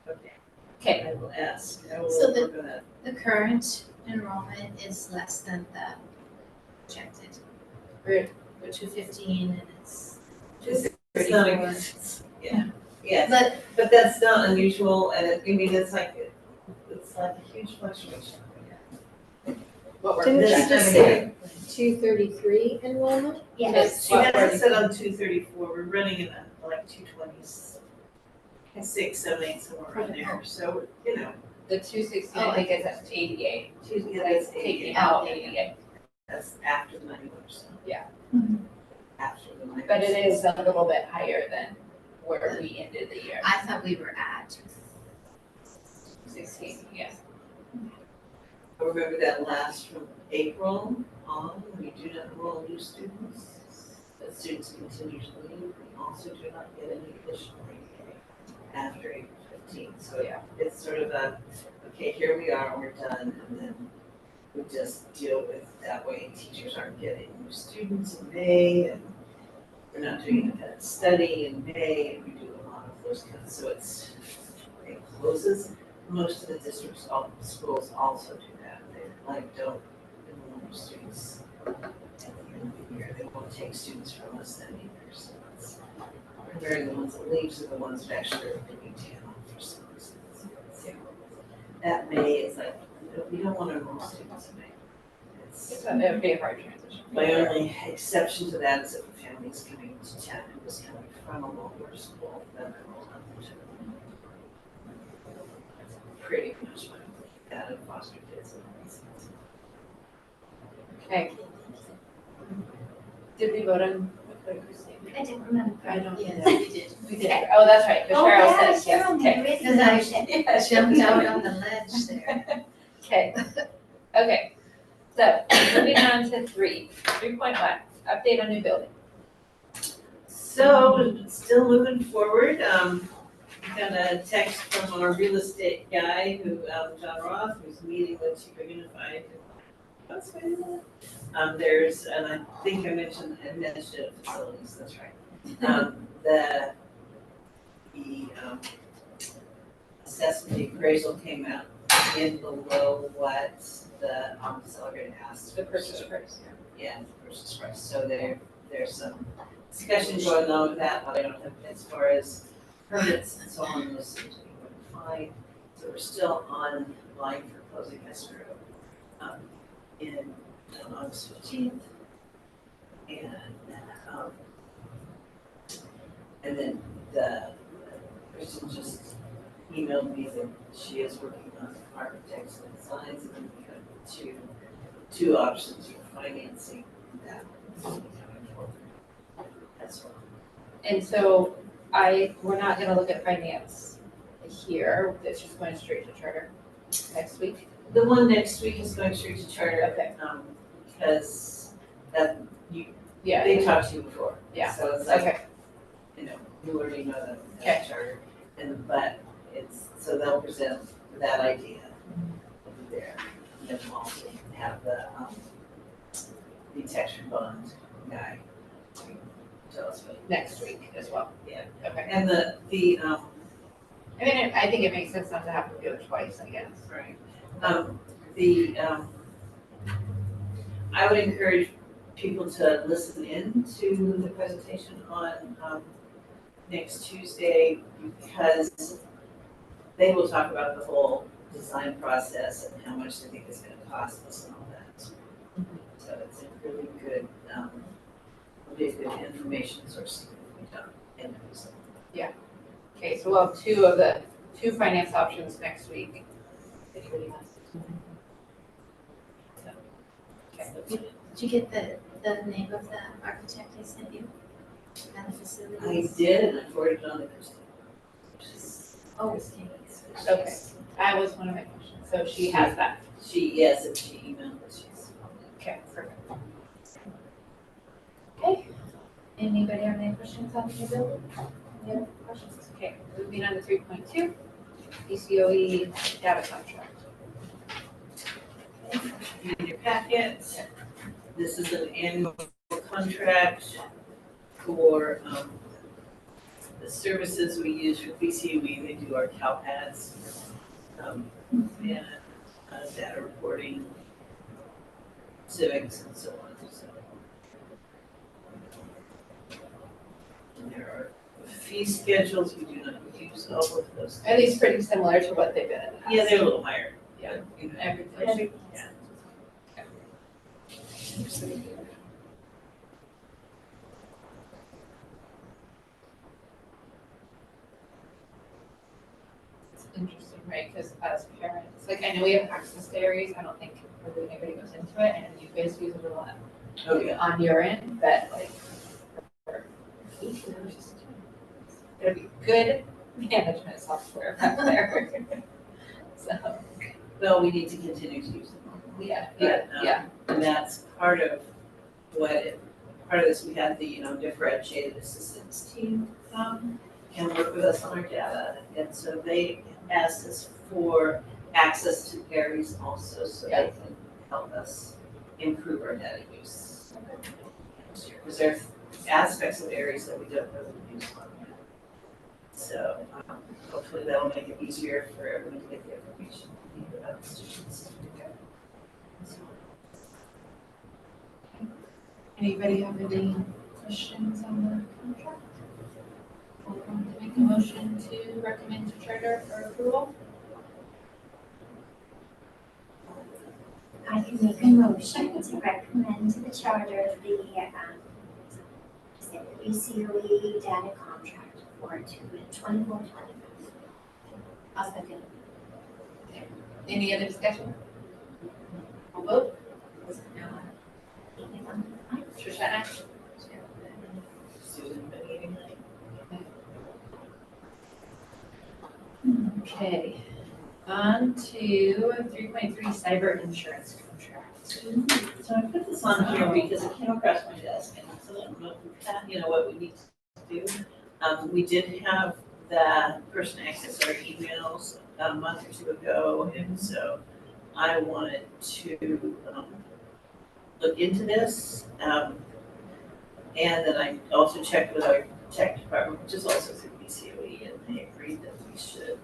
Okay, Okay, I will ask. I will So the- work on that. The current enrollment is less than the projected. We're 215 and it's. It's not a, yeah, yes, But but that's not unusual, and I mean, it's like a huge fluctuation. what we're Didn't she projecting. just say 233 enrollment? Yes. She has it set on 234, we're running in like 226, 7, 8, somewhere around there, so, you know, The 216, I think is at 88. yeah, Like that's taking 88. out 88. That's after the money moves. So. Yeah. After the money. But it moves. is a little bit higher than where we ended the year. I thought we were at. 16, yeah. Remember that lasts from April on, we do not enroll new students. The students continue to leave, we also do not get any additional APA after April 15th. So Yeah. it's sort of a, okay, here we are, we're done, and then we just deal with that way. Teachers aren't getting new students in May, and we're not doing independent study in May, and we do a lot of those kinds, so it closes. Most of the districts, all schools also do that. They like don't enroll new students at the end of the year. They won't take students from us then either. So it's primarily the ones that leave are the ones that actually are doing TANF for some reason. So that May is like, we don't want to enroll students in May. It would be a hard transition. My only exception to that is if a family is coming to town who is coming from a lower school, then I will have them to. That's pretty much what that of foster kids and Okay. Did we vote on Christine? I didn't remember. I don't. Yes, we did. We did. Oh, that's right. Oh, Cheryl yeah, said yes. Cheryl Okay. made Because I jumped out on the ledge there. Okay. Okay. So moving on to 3.1, update on new building. So, still moving forward, got a text from our real estate guy John Roth, who's meeting with Chico Unified. There's, and I think I mentioned administrative facilities, that's right. The assessment appraisal came out in below what the seller had asked. The purchase price. Yeah, the purchase price, so there's some discussion going on with that, but I don't have, as far as permits and so on, this seems to be going fine. So we're still on line for closing escrow, on August 15th. And then the person just emailed me that she is working on architects and designs, and then we have two options for financing that coming forward as well. And so we're not gonna look at finance here, it's just going straight to charter next week. The one next week is going straight to charter. Okay. Because that, Yeah. they talked to you before. Yeah. So it's like, Okay, you already know that Okay. that's charter. But so they'll present that idea over there. And then we'll also have the detection bond guy to tell us what. next week as well. Yeah. Okay. And the I mean, I think it makes sense not to have to do it twice, I guess. right, I would encourage people to listen in to the presentation on next Tuesday, because they will talk about the whole design process and how much they think it's gonna cost us and all that. So it's a really good, will be a good information source if we don't end up using. Okay, so we'll have two finance options next week. Anybody wants to? So, okay. Did you get the name of the architect I sent you? And the I facilities? did, and I forwarded it on to Christine. Oh, it's taking. Okay, that was one of my questions, so she has that. Yes, and she emailed us, she's. Okay, perfect. Okay, anybody have any questions on the bill? Any other questions? Okay, moving on to 3.2, BCOE data contract. In your packet, this is an annual contract for the services we use for BCUE. They do our CalPads and data reporting, civics, and so on. So, and there are fee schedules. We do not use all of those. Are these pretty similar to what they've been in the past? Yeah, they're a little higher. Yeah. but, you know, Everything. Yeah. It's interesting, right? Because as parents, like I know we have access to Aries. I don't think really anybody goes into it, and you guys use it a lot Oh, yeah. on your end, but like for teachers, it'll be good management software out there. So Well, we need to continue to use them. yeah, But, yeah. And that's part of part of this, we had the, differentiated assistance team come and work with us on our data. And so they asked us for access to Aries also, so they can help us improve our data use. Because there are aspects of Aries that we don't really use on yet. So hopefully that'll make it easier for everyone to get the information they need about the students. Anybody have any questions on the contract? Or want to make a motion to recommend to charter for approval? I can make a motion to recommend to the charter the BCOE data contract for 24-25. I'll second. Any other discussion? We'll vote. Shoshana? Susan, been eating late? Okay, on to 3.3 cyber insurance contract. So I put this on here because it came across my desk and so I don't know if we what we need to do. We did have that person access our emails a month or two ago, and so I wanted to look into this. And then I also checked with our tech department, which is also through BCOE, and they agreed that we should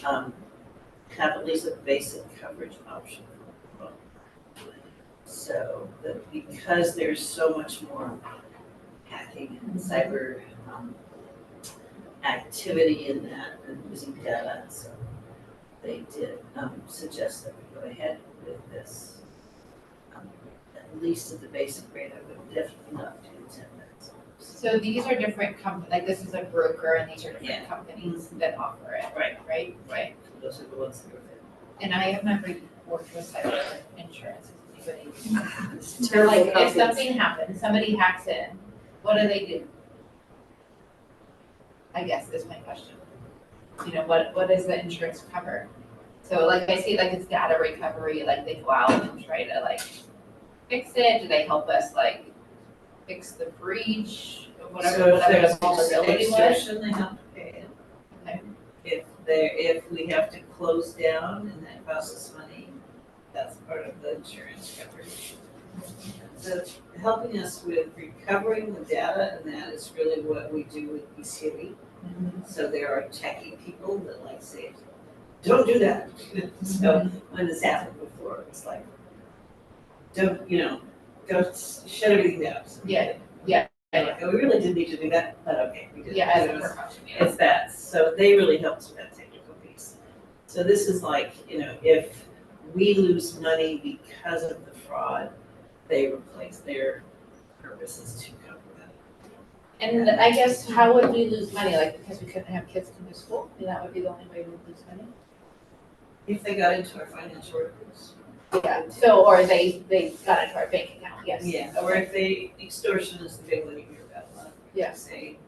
have at least a basic coverage option for both. So that because there's so much more hacking and cyber activity in that and using data, so they did suggest that we go ahead with this. At least at the basic rate, I would definitely not do 10 minutes. So these are different companies, like this is a broker and these are different Yeah. companies that offer it. Right. Right. Those are the ones that are there. And I have never worked with cyber insurance. Anybody? It's So terrible like if companies. something happens, somebody hacks in, what do they do? I guess is my question. What does the insurance cover? So like I see like it's data recovery, like they go out and try to like fix it. Do they help us like fix the breach, whatever the vulnerability was? Extortion, they have to pay it. Okay. If we have to close down and that costs us money, that's part of the insurance coverage. So helping us with recovering the data, and that is really what we do with BCOE. So there are techie people that like say, don't do that. So when this happened before, it's like, don't, go shut everything down. Yeah, yeah. And we really didn't need to do that, but okay, we did. Yeah, as It a was- precaution, yeah. It's that, so they really helped with that technical piece. So this is like, if we lose money because of the fraud, they replace their purposes to cover that. And I guess how would we lose money, like because we couldn't have kids come to school? I mean, that would be the only way we would lose money? If they got into our financial records. Yeah, so, or they got into our bank account, yes. Yeah, or if they, extortion is the big one you hear about a lot. Yeah. Say,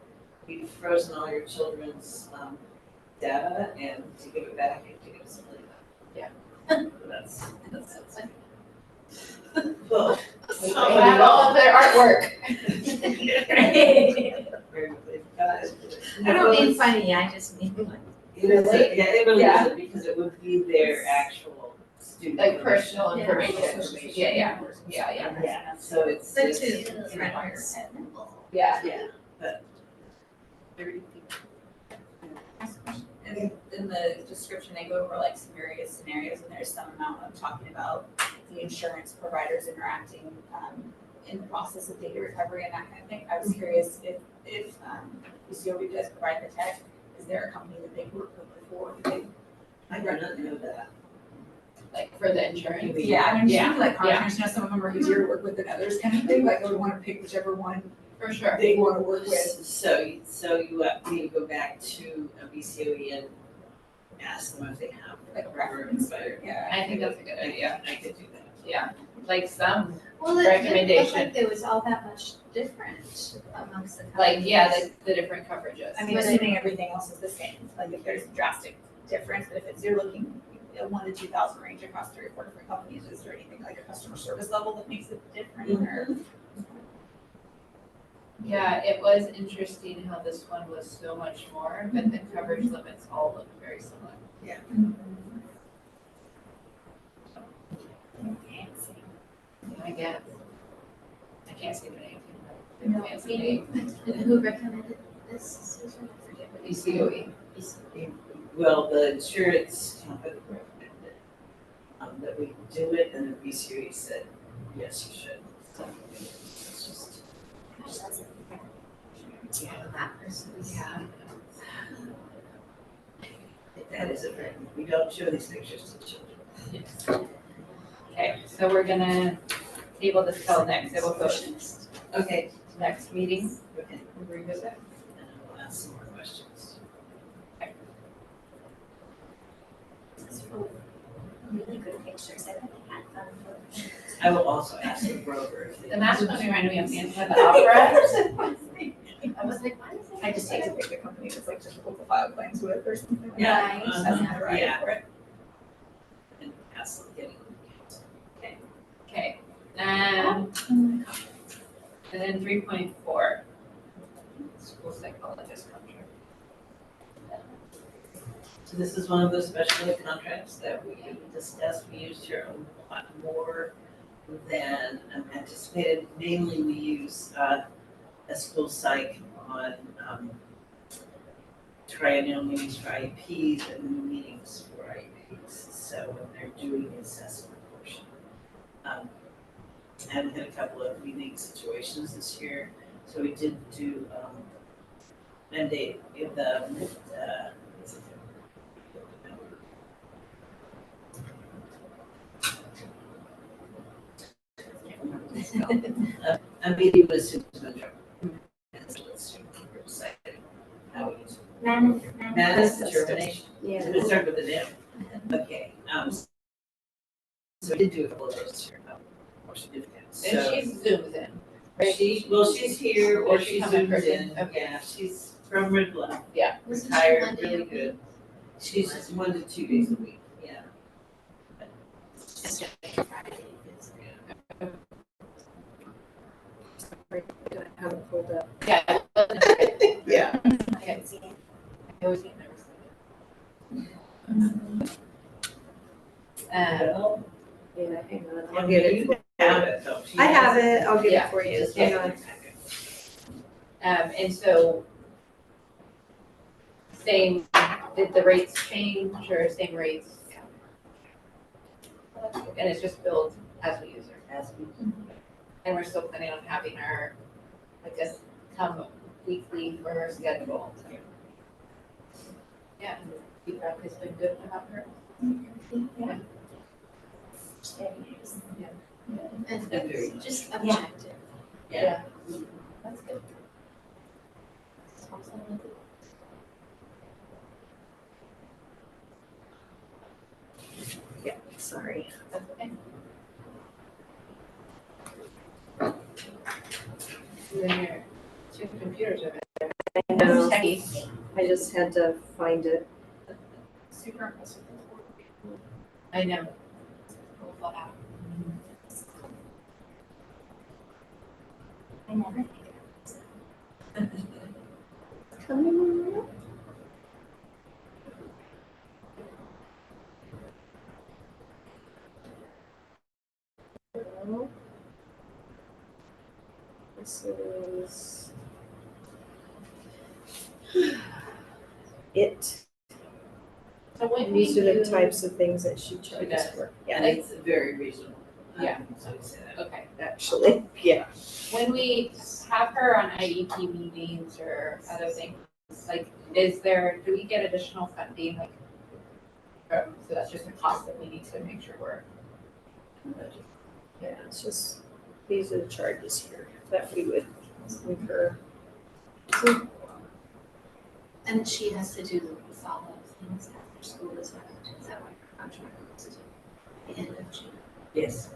we've frozen all your children's, data and to give it back, you have to give us money. Yeah. That's, That's like, well. they have all of their artwork. I don't mean funny, I just mean like. It is, yeah, it really Yeah. is, because it would be their actual student. Like personal Yeah. information. Yeah. Yeah, so it's. But it's- to friends. Yeah. Yeah, but. And in the description, they go over like some various scenarios, and there's some amount of talking about the insurance providers interacting in the process of data recovery and that kind of thing. I was curious if UCOB does provide the tech, is there a company that they've worked with before? I do not know that. Like for the insurance. Yeah, I mean, Yeah, usually like car yeah. insurance, you know, some of them are easier to work with than others kind of thing, like I would want to pick whichever one For sure. they want to work with. So you need to go back to a BCOE and ask them if they have. Like a reference, yeah. I think that's a good idea. I could do that. Yeah, like some, Well, it didn't look Recommendation. like there was all that much different amongst the companies. like, yeah, the different coverages. I mean, assuming everything else is the same, like if there's a drastic difference, but if it's, you're looking at 1,000 to 2,000 range across 3 or 4 different companies, is there anything like a customer service level that makes it different or? Yeah, it was interesting how this one was so much more, but the coverage limits all look very similar. I guess. I can't see the name. No, Fancy name. And who recommended this, Susan? I forget what BCOE. Well, the insurance company recommended that we do it, and the BCOE said, yes, you should. So it's just, Gosh, that's a yeah, that person's. Yeah. that is it, we don't show these pictures to children. Okay, so we're gonna table this till next, it will go Okay. next meeting, Okay. we'll revisit. And we'll ask some more questions. It's full of really good pictures. I think they had fun photos. I will also ask the broker if they. The mask one reminded me of Phantom of the Opera. I was like, what is it? I just take to pick the company that's like difficult to file claims with or something like Yeah, that. Just has another item yeah. for it. And ask them, getting. Okay, and then 3.4. School psychologist contract. So this is one of those special ed contracts that we discussed. We used here a lot more than anticipated. Mainly, we use a school psych on triennial meetings for IEPs and new meetings for IEPs. So when they're doing the assessment portion. And we had a couple of unique situations this year. So we did do mandate in the a meeting with superintendent. How we use manage determination. Yeah. To start with the M. Okay, so we did do a couple of those here, more significant. And So she zooms in, right? she's here or Or she she come in zooms person? in. Okay. Yeah, she's from Red Bluff. Wasn't she Retired, Monday really a week? good. She's just 1 to 2 days a week, yeah. I haven't pulled up. Yeah. Yeah. I haven't seen it. I always get nervous. Well, Yeah, hang on, I I'll mean, get it. you have it though. She I have has it, I'll get Yeah. it for you, Just hang get on. it. And so same, did the rates change or same rates? And it's just billed as we use her. As we. And we're still planning on having her, I guess, come weekly for her schedule. Yeah, feedback has been good about her. Yeah. And very just Yeah. objective. Yeah. That's good. Awesome. Yeah, sorry. That's okay. Then your two computers are I know, techie. I just had to find it. Super impressive. I know. We'll fill out. I never think Coming. This is it. So when These we are the do- types of things that she charges does. for. And Yeah, it's very reasonable. Yeah. So we say that. Okay. actually, yeah. When we have her on IEP meetings or other things, like, do we get additional funding, like, so that's just a cost that we need to make sure we're. Yeah, it's just, these are the charges here that we would incur. And she has to do the follow-up things after school as well. Is that what her contract was to? The end of June. Yes.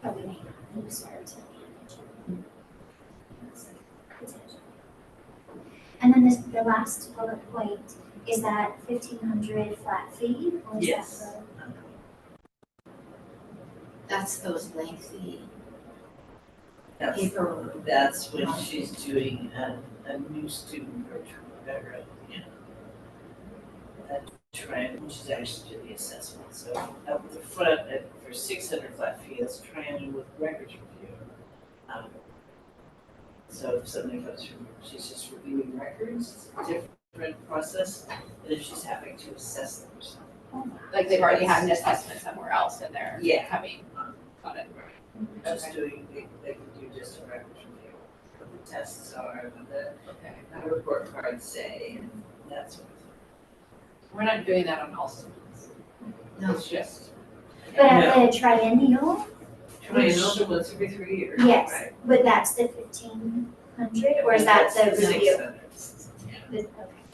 but we may not use her till the end of June. That's like potential. And then the last bullet point, is that 1,500 flat fee or is that Yes. for? That's those lengthy That's, paperwork. that's when she's doing a new student or a trend, which is actually doing the assessment. So up at the front, for 600 flat fee, that's training with records review. So if somebody comes from, she's just reviewing records, it's a different process, and if she's having to assess them or something. Like they've already had an assessment somewhere else and they're Yeah. coming, got it. Just Okay. doing, they can do just a records review, what the tests are, what Okay. the report cards say, and that sort of thing. We're not doing that on all students. No. It's just, But at the triennial, Triennial, once every 3 years. yes, Right. but that's the 1,500 or is that the That's review? 600. Okay,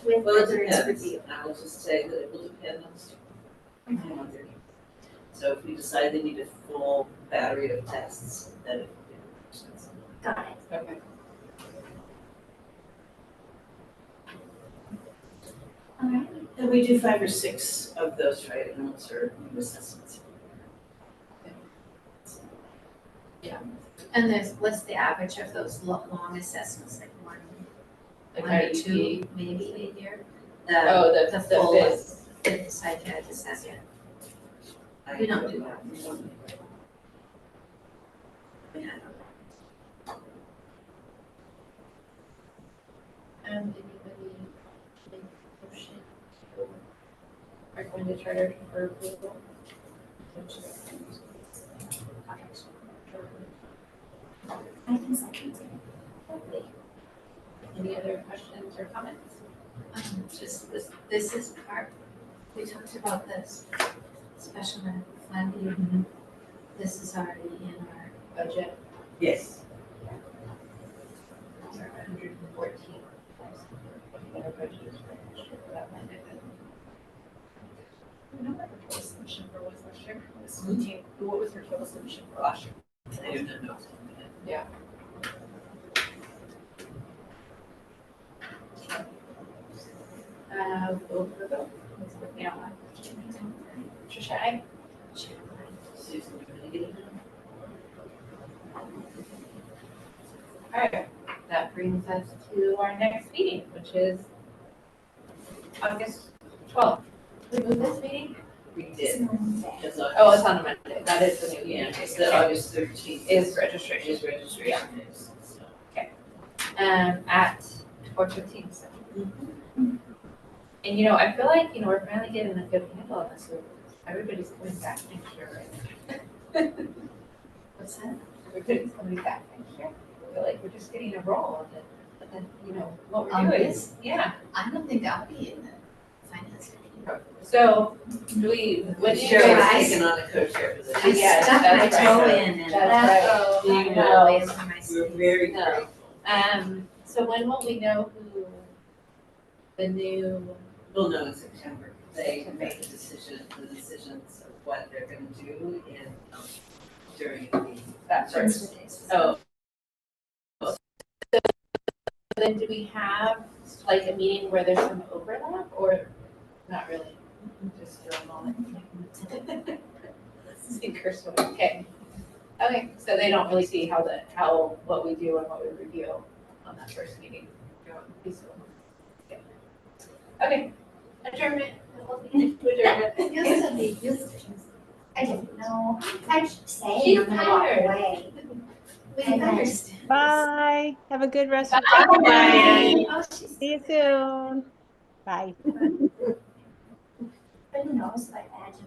with Well, it rigorous depends. review. I will just say that it will depend on the student. And what they're doing. So if we decide they need a full battery of tests, then it would be more expensive. Got it. okay. All right. And we do 5 or 6 of those triennials or new assessments. And what's the average of those long assessments, like one Like or IEP. two, maybe a year? Oh, the full fifth. fifth psychiatric assessment. We don't do that. Yeah. Anybody make a motion for recommended charter for approval? I can second it. Lovely. Any other questions or comments? Just this is part, we talked about this special ed funding. This is already in our Budget, Yes. 114. Our budget is for that line item. You know what her total submission for was last year? What was her total submission for last year? I don't know. Vote for vote. Ms. McNally. Trisha, aye. Susan, you're gonna get it? All right, that brings us to our next meeting, which is August 12th. Did we move this meeting? We It's did. Monday. It's Oh, it's on a Monday. That is the new Yeah, meeting. it's the August 13th. Is registration. Is registration days, so. At 4:15. So. And I feel like, we're finally getting a good handle on this. Everybody's coming back next year, right? What's that? Everybody's coming back next year. I feel like we're just getting a roll of it, but then, what we're On doing. this? Yeah, I don't think I'll be in the finance committee. so, do we, when do you Cheryl was guys? taking on a co-chair I position. Yes, stuck my that's toe right. in and That's that Do you got know? away from my We're sleeve. very No. grateful. So when will we know who the new, We'll know in September. They make the decisions of what they're gonna do in, during the that first? Wednesdays. Oh. Then do we have like a meeting where there's some overlap or not really? Just for a moment. Okay. Okay, so they don't really see how what we do and what we review on that first meeting. Okay, adjournment. Adjournment. I didn't know. I should say, She's I'm gonna walk tired. away. We And then- understand. Bye. Have a good rest of Bye. the day. Oh, she's. See you soon. Bye. But who knows, if I imagine